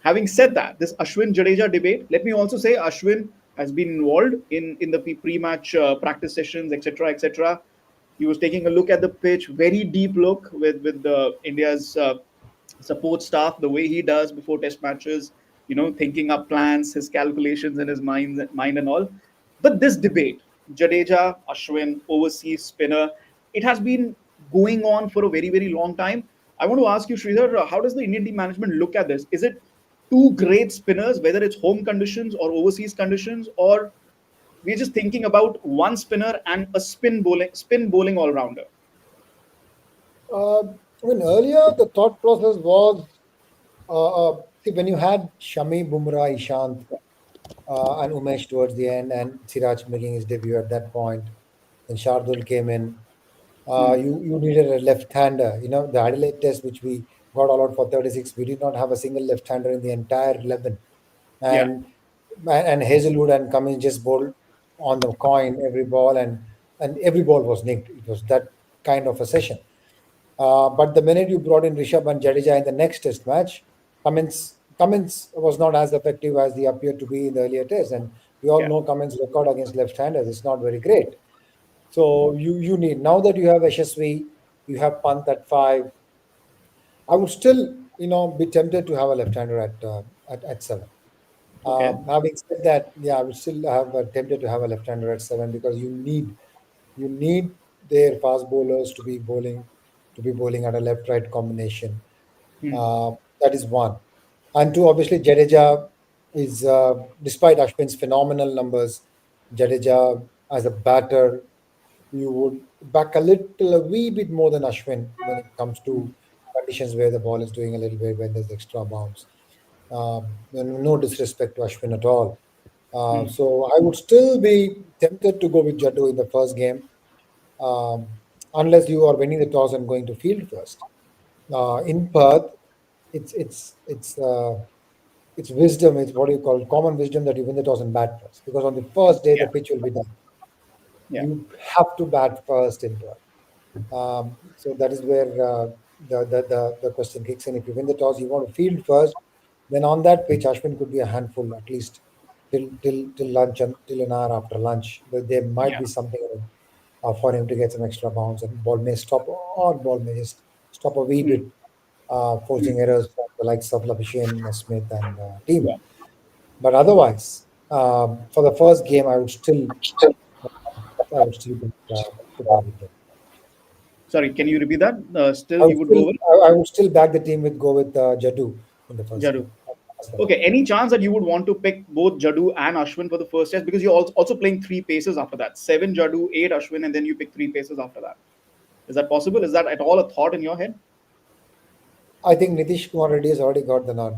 having said that, this Ashwin Jadeja debate, let me also say Ashwin has been involved in the pre-match practice sessions, etc., etc. He was taking a look at the pitch, very deep look with the India's support staff, the way he does before test matches, thinking up plans, his calculations in his mind and all. But this debate, Jadeja, Ashwin, overseas spinner, it has been going on for a very, very long time. I want to ask you, Sridhar, how does the Indian team management look at this? Is it two great spinners, whether it's home conditions or overseas conditions, or we're just thinking about one spinner and a spin bowling all rounder? I mean, earlier the thought process was, see, when you had Shami, Bumrah, Ishant, and Umesh towards the end, and Siraj making his debut at that point, then Shardul came in. You needed a left-hander. The Adelaide Test, which we got all out for 36, we did not have a single left-hander in the entire 11, Yeah, and Hazelwood and Cummins just bowled on the coin every ball, and every ball was nicked. It was that kind of a session. But the minute you brought in Rishabh and Jadeja in the next Test match, Cummins was not as effective as he appeared to be in the earlier Test, and we all yeah, know Cummins' record against left-handers is not very great. So you need, now that you have Yashasvi, you have Pant at five. I would still be tempted to have a left-hander at seven. okay. Having said that, yeah, I would still have tempted to have a left-hander at seven, because you need their fast bowlers to be bowling at a left-right combination. Uh, that is one. And two, obviously, Jadeja is, despite Ashwin's phenomenal numbers, Jadeja as a batter, you would back a wee bit more than Ashwin when it comes to conditions where the ball is doing a little bit, when there's extra bounce. No disrespect to Ashwin at all. So I would still be tempted to go with Jaddu in the first game, um, unless you are winning the toss and going to field first. In Perth, it's wisdom. It's what you call common wisdom that you win the toss and bat first, because on the first day the Yeah, pitch will be done. yeah, You have to bat first in Perth. So that is where the question kicks in. If you win the toss, you want to field first. Then on that pitch, Ashwin could be a handful at least till lunch, and till an hour after lunch. There might yeah. be something for him to get some extra bounce, and ball may stop, or ball may just stop a wee bit, forcing errors from the likes of Labuschagne, Smith, and team. Yeah. But otherwise, for the first game, I would still go with them. Sorry, can you repeat that? Still, I you would would still go with I would still back the team with go with Jaddu in the first Jadu. game. That's the one. Okay, any chance that you would want to pick both Jadu and Ashwin for the first test, because you're also playing three paces after that, seven Jadu, eight Ashwin, and then you pick three paces after that. Is that possible? Is that at all a thought in your head? I think Nitish Kumar Reddy has already got the nod.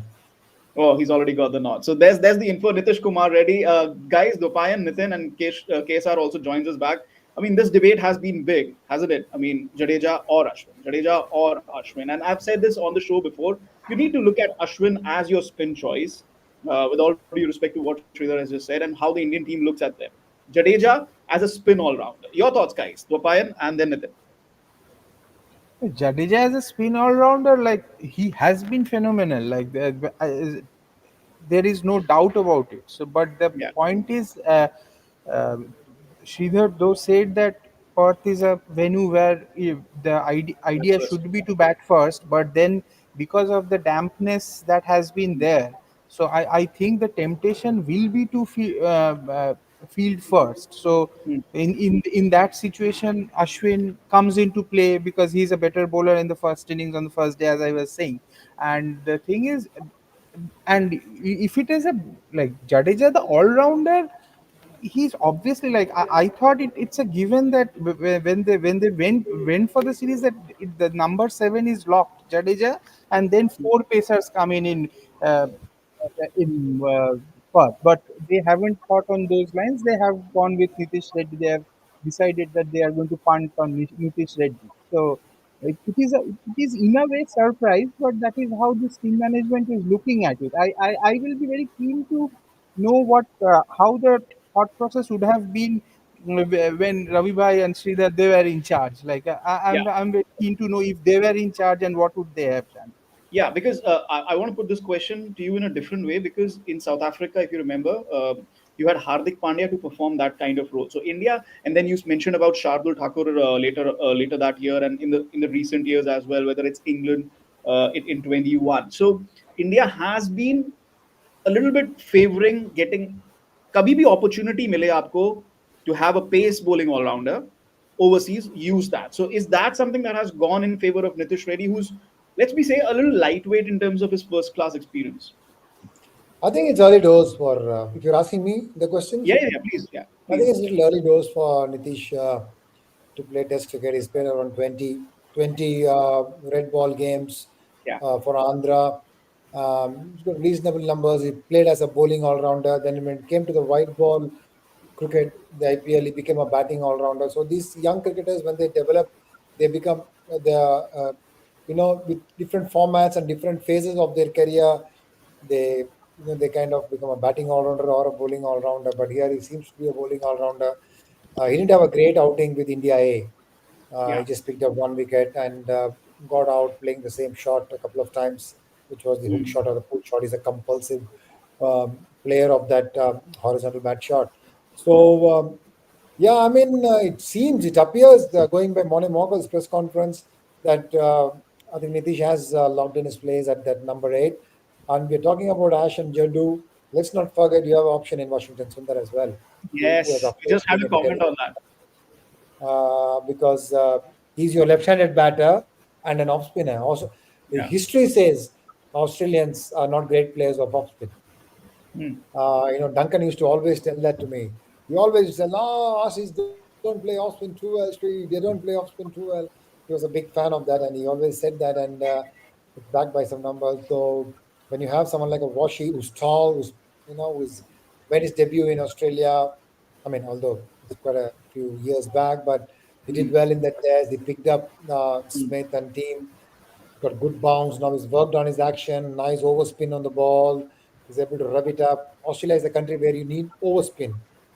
Oh, he's already got the nod. So there's the info. Nitish Kumar Reddy, guys, Dopayan, Nitin, and KSR also joins us back. I mean, this debate has been big, hasn't it? I mean, Jadeja or Ashwin, and I've said this on the show before. You need to look at Ashwin as your spin choice, with all due respect to what Sridhar has just said, and how the Indian team looks at them. Jadeja as a spin all rounder. Your thoughts, guys? Dopayan and then Nitin. Jadeja as a spin all rounder, like he has been phenomenal. Like there is no doubt about it. So, but the Yeah, point is, uh, Sridhar though said that Perth is a venue where the That's idea first. should be to bat first, but then because of the dampness that has been there, so I think the temptation will be to field first. So Hmm. in that situation, Ashwin comes into play because he's a better bowler in the first innings on the first day, as I was saying. And the thing is, and if it is a like Jadeja, the all rounder, he's obviously like I thought it's a given that when they went for the series that the number 7 is locked Jadeja, and then four pacers come uh, in Perth. But they haven't thought on those lines. They have gone with Nitish Reddy. They have decided that they are going to punt on Nitish Reddy. So it is in a way surprise, but that is how this team management is looking at it. I will be very keen to know what how the thought process would have been when Ravi Bhai and Sridhar they were in charge. Like Yeah. I'm very keen to know if they were in charge and what would they have done. Yeah, because I want to put this question to you in a different way. Because in South Africa, if you remember, you had Hardik Pandya to perform that kind of role. So India, and then you mentioned about Shardul Thakur later that year, and in the recent years as well, whether it's England in 21. So India has been a little bit favoring getting कभी भी opportunity मिले आपको to have a pace bowling all rounder overseas, use that. So is that something that has gone in favor of Nitish Reddy, who's, let's be say, a little lightweight in terms of his first class experience? I think it's early doors for, if you're asking me the question, Yeah, so yeah, yeah, please, yeah, I think please. it's a little early doors for Nitish to play Test cricket. He's played around 20 red ball games Yeah. for Andhra. He's got reasonable numbers. He played as a bowling all rounder. Then when it came to the white ball cricket, the IPL, he became a batting all rounder. So these young cricketers, when they develop, they become with different formats and different phases of their career, they they kind of become a batting all rounder or a bowling all rounder. But here he seems to be a bowling all rounder. He didn't have a great outing with India A. Yeah. He just picked up one wicket and got out playing the same shot a couple of times, which was the hook Mm. shot or the pull shot. He's a compulsive player of that horizontal bat shot. So, yeah, I mean, it appears, going by Mone Mogal's press conference, that I think Nitish has locked in his place at that number 8. And we're talking about Ash and Jaddu. Let's not forget you have an option in Washington Sundar as well, who has, Yes, of we course, just had been a a bit comment on that. because he's your left-handed batter and an off spinner. Also, Yeah. history says Australians are not great players of off spin. Mm. Duncan used to always tell that to me. He always said, "No, Aussies don't play off spin too well, Sri. They don't play off spin too well." He was a big fan of that, and he always said that, and it's backed by some numbers. So when you have someone like a Washi who's tall, who's made his debut in Australia, I mean, although it's quite a few years back, but he did Mm. well in that test. He picked up Mm. Smith and team, got good bounce. Now he's worked on his action, nice overspin on the ball. He's able to rub it up. Australia is a country where you need overspin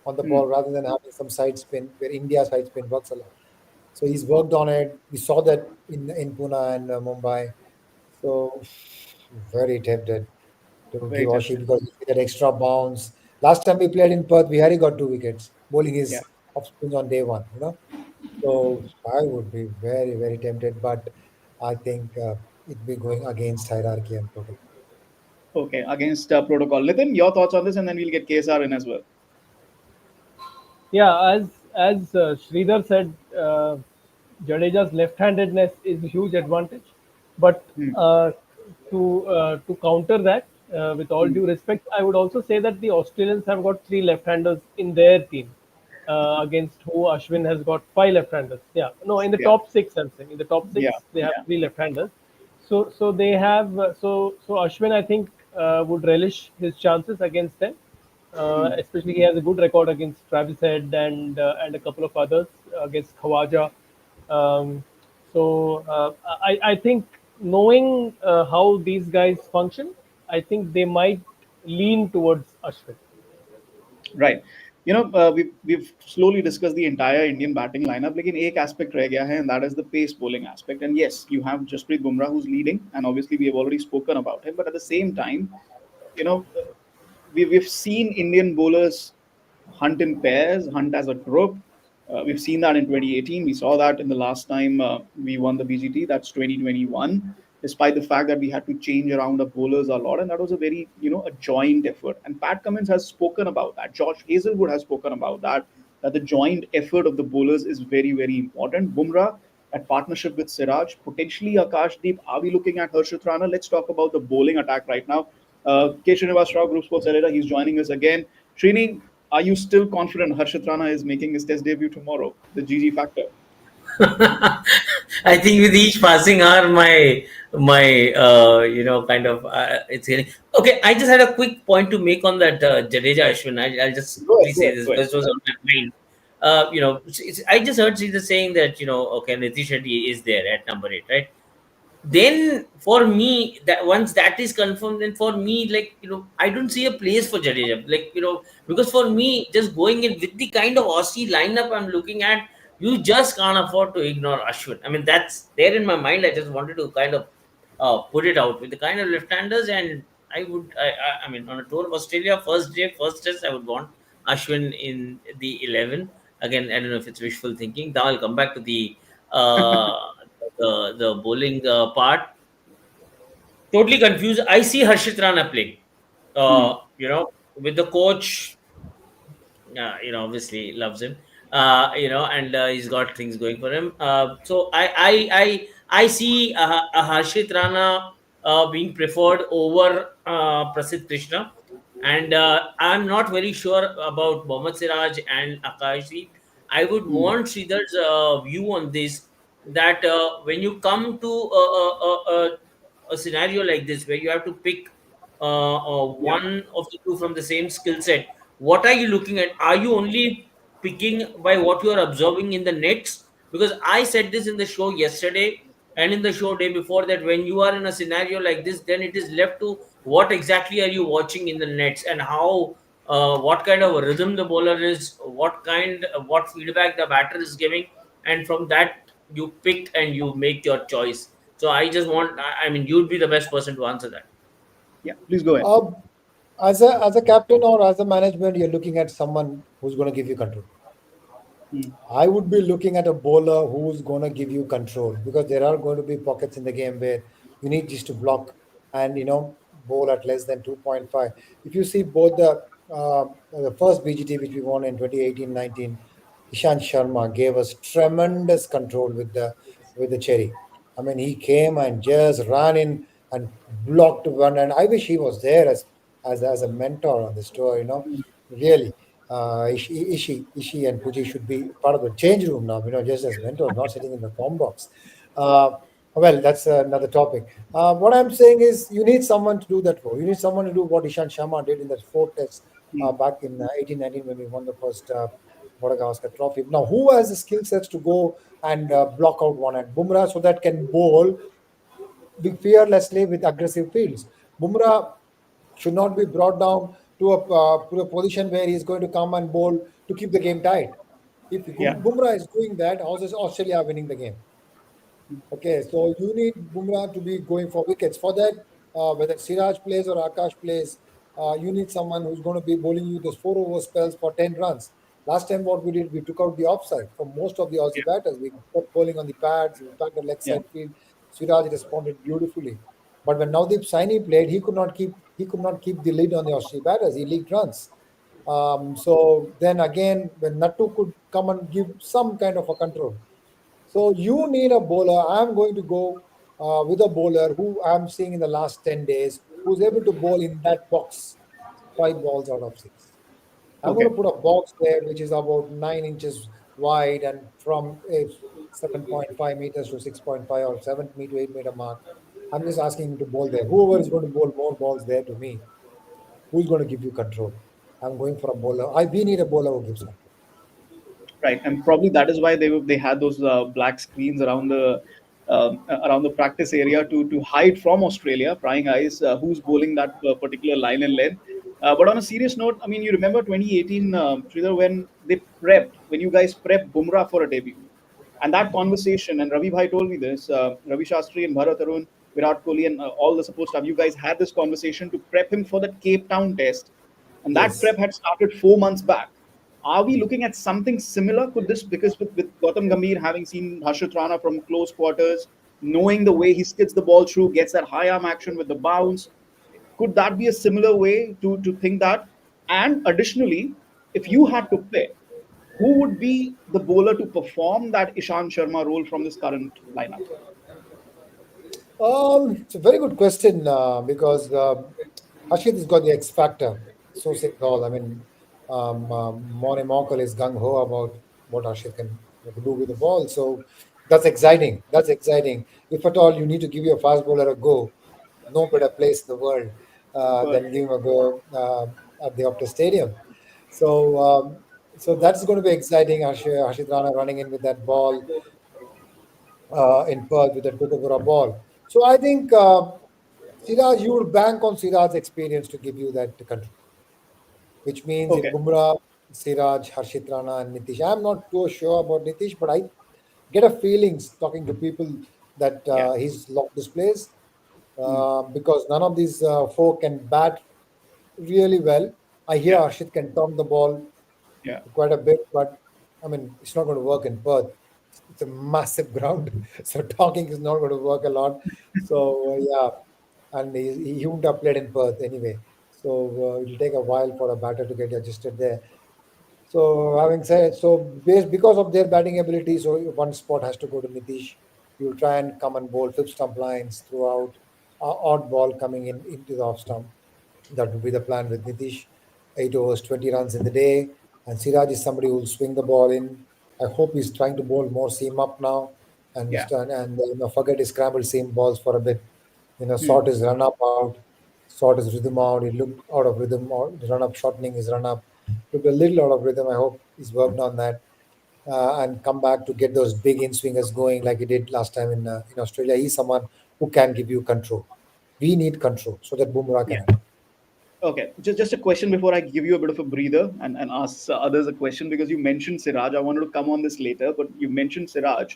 on the Mm. ball rather than having some side spin, where India's side spin works a lot. So he's worked on it. We saw that in Pune and Mumbai. So very tempted to Very give Oshie tempted. because you see that extra bounce. Last time we played in Perth, we had he got 2 wickets, bowling Yeah. his off spins on day one. So I would be very, very tempted, but I think it'd be going against hierarchy and protocol. Okay, against protocol. Nitin, your thoughts on this, and then we'll get KSR in as well. Yeah, as Sridhar said, Jadeja's left-handedness is a huge advantage. But Mm. to counter that, with all Mm. due respect, I would also say that the Australians have got three left-handers in their team, against who Ashwin has got five left-handers. Yeah, no, in the Yeah. top six, I'm saying in the top Yeah. six they have Yeah. three left-handers. So they have so Ashwin, I think, would relish his chances against them. Mm. Especially he has a good record against Travis Head and a couple of others against Khawaja. Um, I think knowing how these guys function, I think they might lean towards Ashwin. Right. We've slowly discussed the entire Indian batting lineup. Lekin एक aspect रह गया है, and that is the pace bowling aspect. And yes, you have Jasprit Bumrah who's leading, and obviously we have already spoken about him. But at the same time, you know, we've seen Indian bowlers hunt in pairs, hunt as a group. We've seen that in 2018. We saw that in the last time we won the BGT. That's 2021. Despite the fact that we had to change around our bowlers a lot, and that was a very a joint effort. And Pat Cummins has spoken about that. Josh Hazelwood has spoken about that. That the joint effort of the bowlers is very important. Bumrah at partnership with Siraj, potentially Akashdeep. Are we looking at Harshit Rana? Let's talk about the bowling attack right now. K. Srinivas Rao, Group Sports Editor, he's joining us again. Srini, are you still confident Harshit Rana is making his test debut tomorrow? The GG factor. I think with each passing hour, my kind of it's getting okay. I just had a quick point to make on that Jadeja Ashwin. I'll just Go quickly ahead, go say ahead, this go ahead. because it was on my mind. I just heard Sridhar saying that okay, Nitish Shetty is there at number 8, right? Then for me, that once that is confirmed, then for me, like I don't see a place for Jadeja, like because for me, just going in with the kind of Aussie lineup I'm looking at, you just can't afford to ignore Ashwin. I mean, that's there in my mind. I just wanted to kind of put it out with the kind of left-handers, and I mean, on a tour of Australia, first day, first test, I would want Ashwin in the 11. Again, I don't know if it's wishful thinking. Now I'll come back to uh, the bowling part. Totally confused. I see Harshit Rana playing. Hmm. With the coach, obviously loves him. And he's got things going for him. So I see a Harshit Rana being preferred over Prasidh Krishna, and I'm not very sure about Mohammad Siraj and Akashdeep. I would Hmm. want Sridhar's view on this. That when you come to a scenario like this, where you have to pick Yeah, one of the two from the same skill set, what are you looking at? Are you only picking by what you are observing in the nets? Because I said this in the show yesterday and in the show day before, that when you are in a scenario like this, then it is left to what exactly are you watching in the nets, and how what kind of a rhythm the bowler is, what feedback the batter is giving, and from that you pick and you make your choice. So I just want, I mean, you'd be the best person to answer that. yeah. Please go ahead. Uh, as a captain or as a management, you're looking at someone who's going to give you control. Hmm. I would be looking at a bowler who's going to give you control, because there are going to be pockets in the game where you need just to block and bowl at less than 2.5. If you see both the first BGT which we won in 2018-19, Ishant Sharma gave us tremendous control with the cherry. I mean, he came and just ran in and blocked one, and I wish he was there as a mentor on this tour. Really, Ishi and Puji should be part of the change room now. Just as mentors, not sitting in the form box. Uh, well, that's another topic. What I'm saying is, you need someone to do that role. You need someone to do what Ishan Sharma did in that fourth test Hmm. back in 18-19 when we won the first Border-Gavaskar Trophy. Now, who has the skill sets to go and block out one and Bumrah so that can bowl fearlessly with aggressive fields? Bumrah should not be brought down to a position where he's going to come and bowl to keep the game tight. If Yeah, Bumrah is doing that, how is Australia winning the game? Okay, so you need Bumrah to be going for wickets. For that, whether Siraj plays or Akash plays, you need someone who's going to be bowling you those 4 over spells for 10 runs. Last time, what we did, we took out the offside from most of the Aussie batters. We kept bowling on the pads, we packed the leg yeah, side field. Siraj responded beautifully. But when Navdeep Saini played, he could not keep the lead on the Aussie batters. He leaked runs. So then again, when Nattu could come and give some kind of a control. So you need a bowler. I'm going to go with a bowler who I'm seeing in the last 10 days, who's able to bowl in that box 5 balls out of 6. I'm going okay, to put a box there which is about 9 inches wide and from 7.5 meters to 6.5 or 7 meter to 8 meter mark. I'm just asking him to bowl there. Whoever is going to bowl more balls there to me, who's going to give you control? I'm going for a bowler. We need a bowler who gives control. right. And probably that is why they had those black screens around the practice area to hide from Australia prying eyes who's bowling that particular line and length. But on a serious note, I mean, you remember 2018, Sridhar, when you guys prepped Bumrah for a debut, and that conversation, and Ravi Bhai told me this, Ravi Shastri and Bharat Arun, Virat Kohli, and all the support staff, you guys had this conversation to prep him for the Cape Town test. And that Yes. prep had started 4 months back. Are we looking at something similar? Could this, because with Gautam Gambhir having seen Harshit Rana from close quarters, knowing the way he skids the ball through, gets that high arm action with the bounce, could that be a similar way to think that? And additionally, if you had to pick, who would be the bowler to perform that Ishant Sharma role from this current lineup? It's a very good question because Hashit has got the X factor. So say all. I mean, Mone Mokal is gung ho about what Hashit can do with the ball. So that's exciting. That's exciting. If at all you need to give your fast bowler a go, no better place in the world But than give him a go at the Optus Stadium. So so that's going to be exciting. Hashit Rana running in with that ball in Perth with that Kutubura ball. So I think Siraj, you would bank on Siraj's experience to give you that control, which means if okay, Bumrah, Siraj, Harshit Rana, and Nitish, I'm not too sure about Nitish, but I get a feeling talking to people that yeah, he's locked this place mm, because none of these four can bat really well. I hear yeah, Harshit can turn the ball yeah, quite a bit, but I mean, it's not going to work in Perth. It's a massive ground, so talking is not going to work a lot. So yeah, and he wouldn't have played in Perth anyway. So it'll take a while for a batter to get adjusted there. So having said so, because of their batting ability, so one spot has to go to Nitish. You'll try and come and bowl flip stump lines throughout, odd ball coming in into the off stump. That would be the plan with Nitish. 8 overs, 20 runs in the day. And Siraj is somebody who will swing the ball in. I hope he's trying to bowl more seam up now and yeah, forget his scrambled seam balls for a bit. mm, Sort his run up out, sort his rhythm out. He looked out of rhythm, or the run up shortening his run up. Looked a little out of rhythm. I hope he's worked on that and come back to get those big in swingers going like he did last time in Australia. He's someone who can give you control. We need control so that Bumrah yeah. can have it. Okay, just a question before I give you a bit of a breather and ask others a question, because you mentioned Siraj. I wanted to come on this later, but you mentioned Siraj.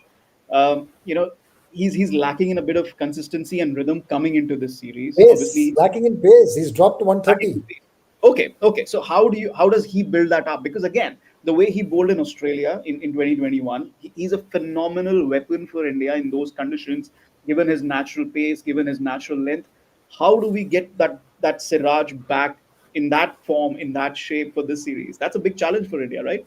You know, he's lacking in a bit of consistency and rhythm coming into this series. Pace, Obviously, lacking in pace. He's dropped to back into 130. pace. Okay, okay. So how does he build that up? Because again, the way he bowled in Australia in 2021, he's a phenomenal weapon for India in those conditions, given his natural pace, given his natural length. How do we get that Siraj back in that form, in that shape for this series? That's a big challenge for India, right?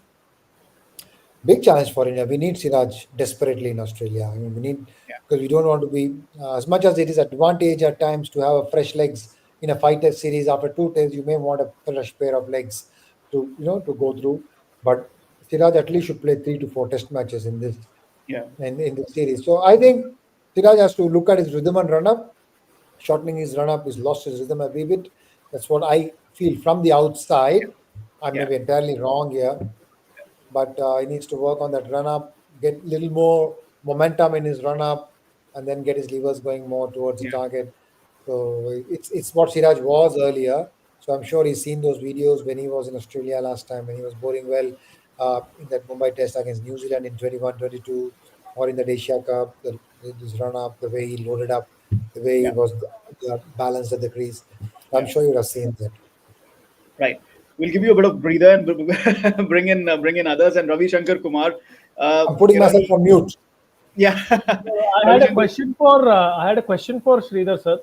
Big challenge for India. We need Siraj desperately in Australia. I mean, we need Yeah, because we don't want to be as much as it is advantage at times to have a fresh legs in a five-test series. After two tests, you may want a fresh pair of legs to go through. But Siraj at least should play 3 to 4 test matches in this yeah, in this series. So I think Siraj has to look at his rhythm and run up. Shortening his run up, he's lost his rhythm a wee bit. That's what I feel from the outside. I may yeah, be entirely wrong here, but he needs to work on that run up, get little more momentum in his run up, and then get his levers going more towards the yeah, target. So it's what Siraj was earlier. So I'm sure he's seen those videos when he was in Australia last time when he was bowling well in that Mumbai Test against New Zealand in 21-22, or in the Asia Cup. His run up, the way he loaded up, the way he yeah, was balanced at the crease. I'm yeah. sure you would have seen that. Right. We'll give you a bit of breather and bring in others. And Ravi Shankar Kumar, I'm putting myself he on mute. yeah. I Ravi had a Shankar. question for Sridhar sir.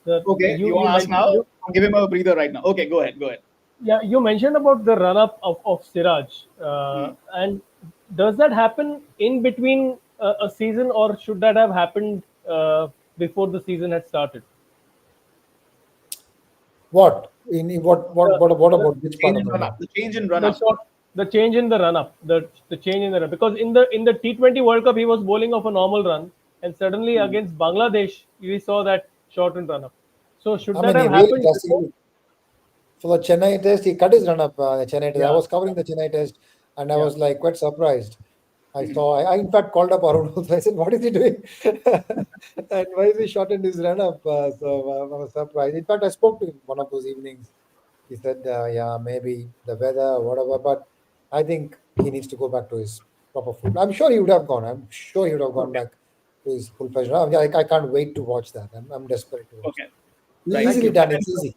Sir, Okay, you want to ask now? I'll give him a breather right now. Okay, go ahead. Go ahead. yeah, you mentioned about the run up of Siraj, Hmm. and does that happen in between a season, or should that have happened before the season had started? What in The, what the, about The which part change of in the run run up. up? The change in run the up. shot, the change in the run up, the change in the run, because in the T20 World Cup he was bowling off a normal run, and suddenly Hmm. against Bangladesh we saw that short and run up. So should I that mean, he have really happened before? drastically for the Chennai test. He cut his run up. The Chennai test. I Yeah, was covering the Chennai test, and I yeah. was like quite surprised. I Hmm. saw. I in fact called up Arun also. I said, "What is he doing? And why is he shortened his run up?" So I was surprised. In fact, I spoke to him one of those evenings. He said, "Yeah, maybe the weather, whatever." But I think he needs to go back to his proper foot. I'm sure he would have gone. I'm sure he would have gone Okay. back to his full fledged. I can't wait to watch that. I'm desperate to watch Okay. that. Right. Thank Easily you. done. It's easy.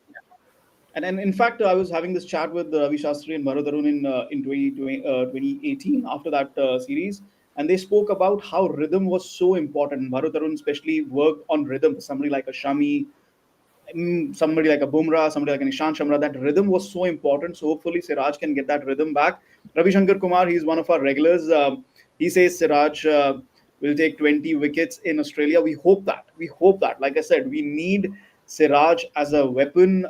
And in fact, I was having this chat with Ravi Shastri and Bharat Arun in 2018 after that series, and they spoke about how rhythm was so important. Bharat Arun especially worked on rhythm. Somebody like a Shami, somebody like a Bumrah, somebody like an Ishan Shamra, that rhythm was so important. So hopefully Siraj can get that rhythm back. Ravi Shankar Kumar, he's one of our regulars. He says Siraj will take 20 wickets in Australia. We hope that. We hope that. Like I said, we need Siraj as a weapon.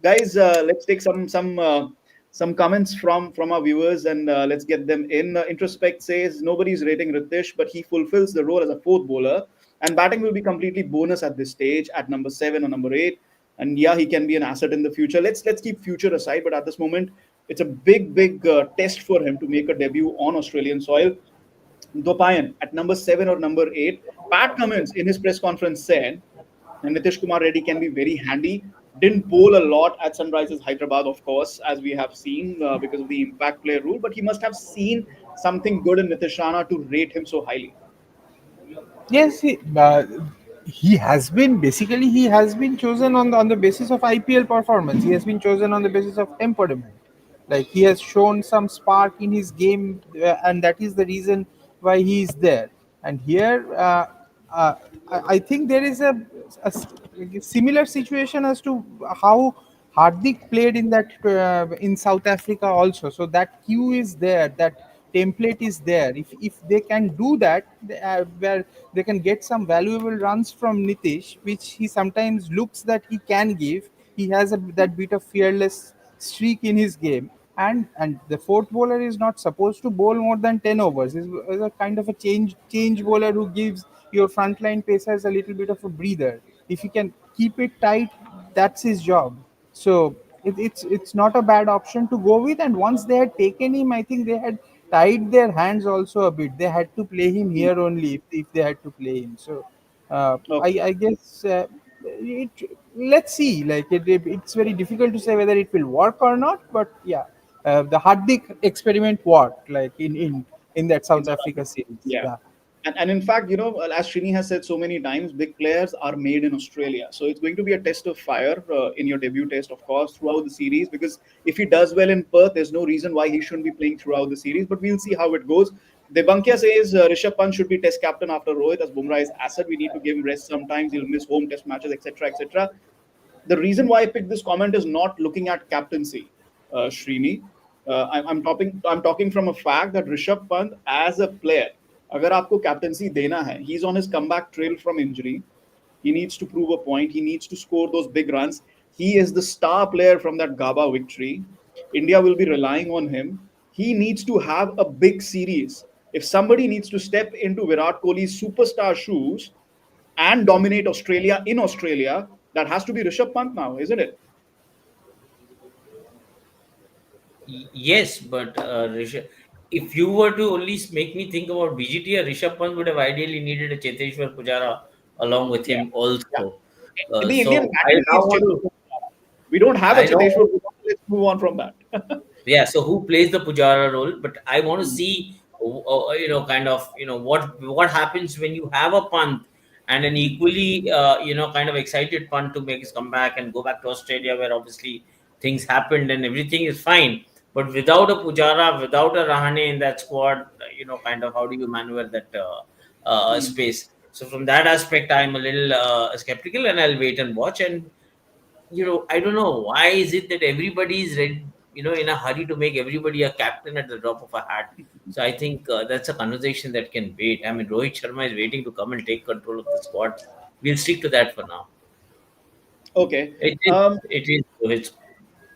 Guys, let's take some comments from our viewers, and let's get them in. Introspect says nobody's rating Ritesh, but he fulfills the role as a fourth bowler, and batting will be completely bonus at this stage at number 7 or number 8. And yeah, he can be an asset in the future. Let's keep future aside, but at this moment, it's a big test for him to make a debut on Australian soil. Dopayan at number 7 or number 8. Pat Cummins in his press conference said, and Nitish Kumar Reddy can be very handy. Didn't bowl a lot at Sunrisers Hyderabad, of course, as we have seen because of the impact player rule, but he must have seen something good in Nitish Rana to rate him so highly. Yes, he has been basically he has been chosen on the basis of IPL performance. He has been chosen on the basis of temperament. Like he has shown some spark in his game, and that is the reason why he is there. And here, uh, I think there is a similar situation as to how Hardik played in that in South Africa also. So that cue is there. That template is there. If they can do that, where they can get some valuable runs from Nitish, which he sometimes looks that he can give. He has that bit of fearless streak in his game, and the fourth bowler is not supposed to bowl more than 10 overs. Is a kind of a change bowler who gives your frontline pacers a little bit of a breather. If he can keep it tight, that's his job. So it's not a bad option to go with. And once they had taken him, I think they had tied their hands also a bit. They had to play him here only if they had to play him. So Okay. I guess it, let's see. Like it's very difficult to say whether it will work or not. But yeah, the Hardik experiment worked. Like in that In South South Africa Africa. series. Yeah. Yeah. And in fact, as Srini has said so many times, big players are made in Australia. So it's going to be a test of fire in your debut test, of course, throughout the series. Because if he does well in Perth, there's no reason why he shouldn't be playing throughout the series. But we'll see how it goes. Debankia says Rishabh Pant should be test captain after Rohit, as Bumrah is asset. We need to give him rest sometimes. He'll miss home test matches, etc., etc. The reason why I picked this comment is not looking at captaincy, Srini. I'm talking from a fact that Rishabh Pant as a player, अगर आपको captaincy देना है, he's on his comeback trail from injury. He needs to prove a point. He needs to score those big runs. He is the star player from that Gaba victory. India will be relying on him. He needs to have a big series. If somebody needs to step into Virat Kohli's superstar shoes and dominate Australia in Australia, that has to be Rishabh Pant now, isn't it? Yes, but if you were to only make me think about BGT, Rishabh Pant would have ideally needed a Cheteshwar Pujara along with Yeah. him Yeah. also. The Indian So I batting now needs want Cheteshwar to. Pujara. We don't have a I know. Cheteshwar Pujara. Let's move on from that. Yeah, so who plays the Pujara role? But I want to Hmm. see, kind of, what happens when you have a punt and an equally, kind of excited punt to make his comeback and go back to Australia, where obviously things happened and everything is fine. But without a Pujara, without a Rahane in that squad, kind of how do you maneuver that Hmm. space? So from that aspect, I'm a little skeptical, and I'll wait and watch. And I don't know why is it that everybody is ready, in a hurry to make everybody a captain at the drop of a hat. So I think that's a conversation that can wait. I mean, Rohit Sharma is waiting to come and take control of the squad. We'll stick to that for now. Okay. It is, Um, it is Rohit's.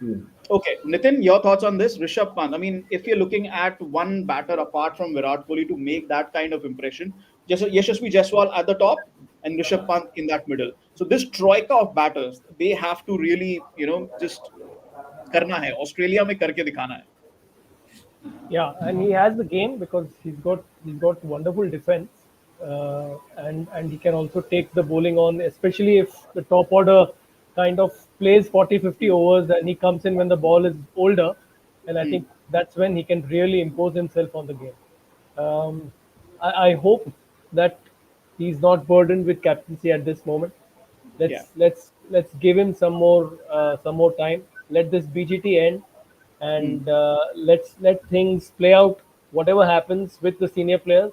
Hmm. okay. Nitin, your thoughts on this? Rishabh Pant. I mean, if you're looking at one batter apart from Virat Kohli to make that kind of impression, just Yashasvi Jaiswal at the top and Rishabh Pant in that middle. So this troika of batters, they have to really, just करना है Australia में करके दिखाना है. Yeah, and he has the game because he's got wonderful defense, and he can also take the bowling on, especially if the top order kind of plays 40-50 overs and he comes in when the ball is older, and I Hmm. think that's when he can really impose himself on the game. Um, I hope that he's not burdened with captaincy at this moment. Yeah. Let's give him some more time. Let this BGT end, Hmm. and let things play out. Whatever happens with the senior players,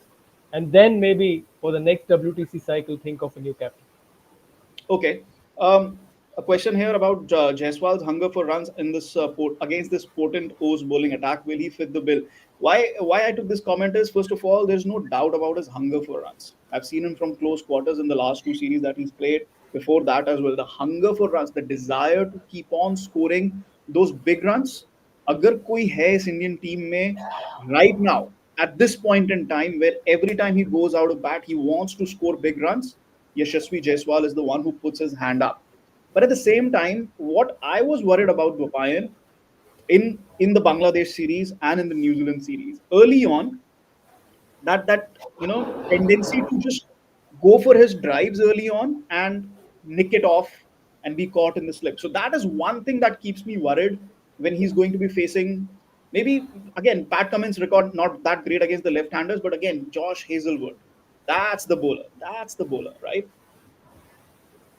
and then maybe for the next WTC cycle, think of a new captain. Okay. A question here about Jaiswal's hunger for runs in this against this potent O's bowling attack. Will he fit the bill? Why I took this comment is, first of all, there's no doubt about his hunger for runs. I've seen him from close quarters in the last two series that he's played. Before that as well, the hunger for runs, the desire to keep on scoring those big runs. अगर कोई है इस Indian team में right now at this point in time where every time he goes out of bat he wants to score big runs, Yashasvi Jaiswal is the one who puts his hand up. But at the same time, what I was worried about Gopayan in the Bangladesh series and in the New Zealand series early on, that tendency to just go for his drives early on and nick it off and be caught in the slip. So that is one thing that keeps me worried when he's going to be facing, maybe again, Pat Cummins' record not that great against the left-handers, but again Josh Hazelwood. That's the bowler. That's the bowler, right?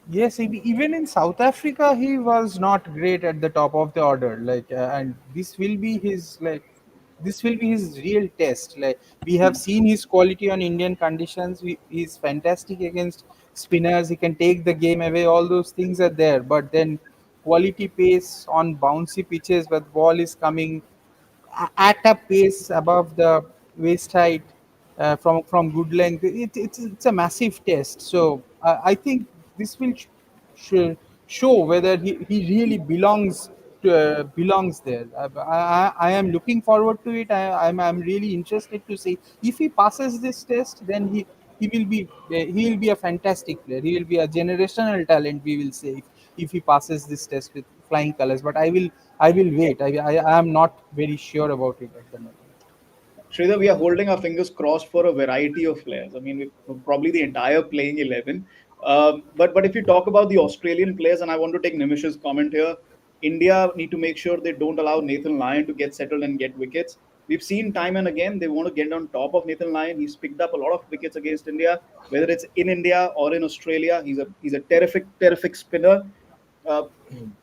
Yes, even in South Africa, he was not great at the top of the order. And this will be his real test. Like, we have seen his quality on Indian conditions. He's fantastic against spinners. He can take the game away. All those things are there. But then quality pace on bouncy pitches, where the ball is coming at a pace above the waist height, from good length. It's a massive test. So I think this will sh- show whether he really belongs there. I am looking forward to it. I'm really interested to see if he passes this test. Then he will be a fantastic player. He will be a generational talent, we will say, if he passes this test with flying colors. But I will wait. I am not very sure about it at the moment. Sridhar, we are holding our fingers crossed for a variety of players. I mean, probably the entire playing 11. But if you talk about the Australian players, and I want to take Nimish's comment here, India need to make sure they don't allow Nathan Lyon to get settled and get wickets. We've seen time and again they want to get on top of Nathan Lyon. He's picked up a lot of wickets against India, whether it's in India or in Australia. He's a terrific spinner. Uh,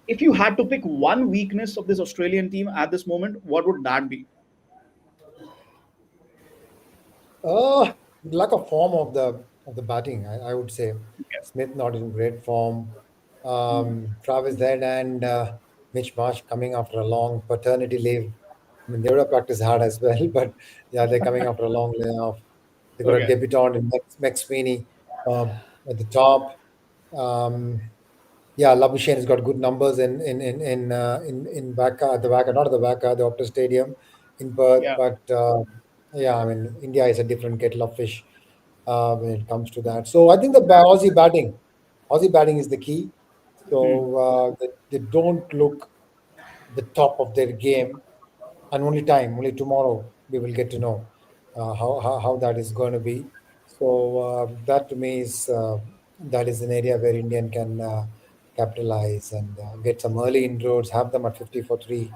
if you had to pick one weakness of this Australian team at this moment, what would that be? Lack of form of the batting, I would say. Smith not in great form. Travis Head and Mitch Marsh coming after a long paternity leave. I mean, they would have practiced hard as well, but yeah, they're coming after a long layoff. They got a Okay. debutant in Max Sweeney at the top. Um, yeah, Labuschagne has got good numbers in Dhaka, at the Dhaka, not at the Dhaka, the Optus Stadium in Perth. Yeah. But yeah, I mean, India is a different kettle of fish when it comes to that. So I think the Aussie batting is the key. Hmm. So they don't look the top of their game, and only tomorrow we will get to know how that is going to be. So that to me is that is an area where Indian can capitalize and get some early inroads, have them at 50 for 3,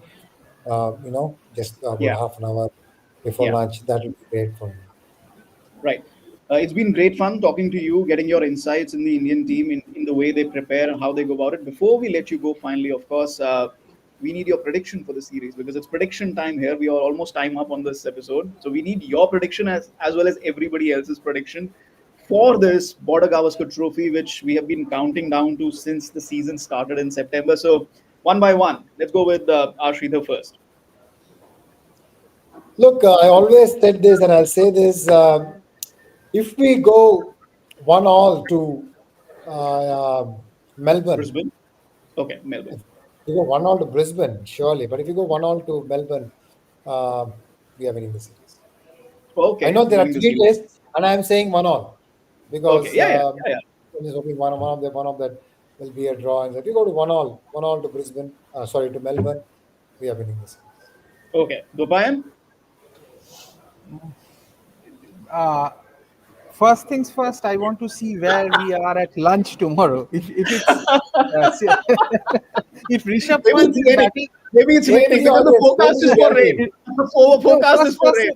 just about Yeah. half an hour before Yeah. lunch. That would be great for me. Right. It's been great fun talking to you, getting your insights in the Indian team, in the way they prepare and how they go about it. Before we let you go, finally, of course, we need your prediction for the series because it's prediction time here. We are almost time up on this episode. So we need your prediction as well as everybody else's prediction for this Border-Gavaskar Trophy, which we have been counting down to since the season started in September. So one by one, let's go with R Sridhar first. Look, I always said this, and I'll say this: if we go 1-all to Melbourne, Brisbane. Okay, Melbourne. if you go 1-all to Brisbane, surely. But if you go 1-all to Melbourne, uh, we are winning the series. I Okay, know there are winning the three series. tests, and I am saying 1-all Okay, because yeah. I'm just hoping one of that will be a draw. And if you go to 1-all to Brisbane, sorry, to Melbourne, we are winning the series. Okay, Gopayan. Uh, First things first, I want to see where we are at lunch tomorrow. If it's if Rishabh Maybe Pant it's is raining. batting, Maybe it's raining Rainy because the always, forecast rainy is for rain. always. it, The no, forecast is for rain.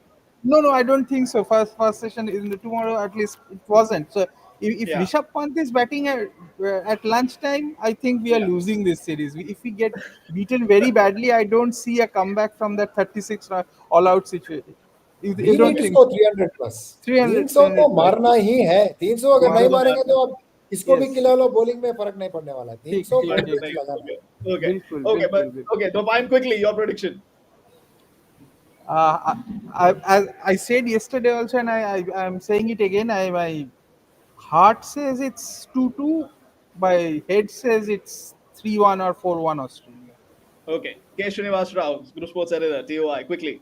no, I don't think so. First session in the tomorrow, at least it wasn't. So If Yeah, Rishabh Pant is batting at lunchtime, I think we are yeah. losing this series. If we get beaten very badly, I don't see a comeback from that 36 all out situation. You We need don't to think score 300 plus. 300 300 तो 300 plus? मारना ही है. 300 अगर नहीं 300 मारेंगे तो अब इसको भी yes. खिला लो, बॉलिंग में फर्क नहीं पड़ने वाला है. ठीक 300 ठीक बोल्ड ठीक पे ठीक. लगाना है. Okay, okay, बिल्कुल okay, बिल्कुल but बिल्कुल. okay. Dopine, quickly, your prediction. I said yesterday also, and I'm saying it again. My heart says it's 2-2. My head says it's 3-1 or 4-1 Australia. Okay, K. Srinivas Rao, Group Sports Editor, TOI, quickly.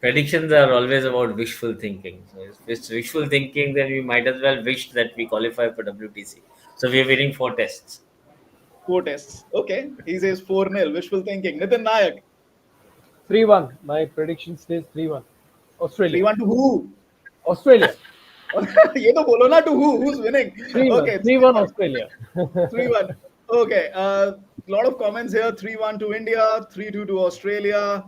Predictions are always about wishful thinking. So if it's wishful thinking, then we might as well wish that we qualify for WTC. So we are winning 4 tests. 4 tests. Okay, he says 4-0. Wishful thinking. Nitin Nayak, 3-1. My prediction stays 3-1. Australia. 3-1 to who? Australia. ये तो बोलो ना to who? Who's winning? 3-1. Okay, 3-1 Australia. 3-1. Okay, lot of comments here. 3-1 to India, 3-2 to Australia,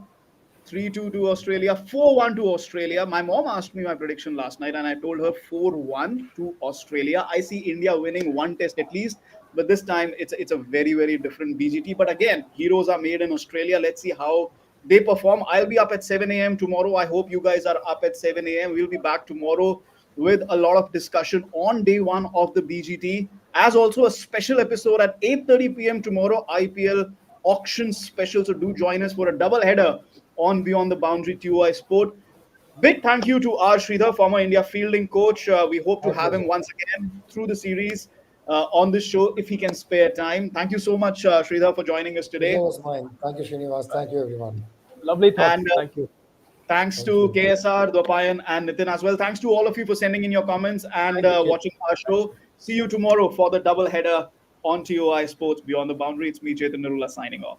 3-2 to Australia, 4-1 to Australia. My mom asked me my prediction last night, and I told her 4-1 to Australia. I see India winning one test at least, but this time it's a very, very different BGT. But again, heroes are made in Australia. Let's see how they perform. I'll be up at 7 a.m. tomorrow. I hope you guys are up at 7 a.m. We'll be back tomorrow with a lot of discussion on day one of the BGT, as also a special episode at 8:30 p.m. tomorrow, IPL auction special. So do join us for a double header on Beyond the Boundary TOI Sport. Big thank you to R Sridhar, former India fielding coach. We hope to My have him pleasure. once again through the series on this show if he can spare time. Thank you so much, Sridhar, for joining us Pleasure today. was mine. Thank you, Srinivas. Thank you, everyone. Lovely And thoughts. Thank you. thanks Thank to you. KSR, Dopayan, and Nitin as well. Thanks to all of you for sending in your comments and Thank you. watching our show. See you tomorrow for the double header on TOI Sports Beyond the Boundary. It's me, Chetan Narula, signing off.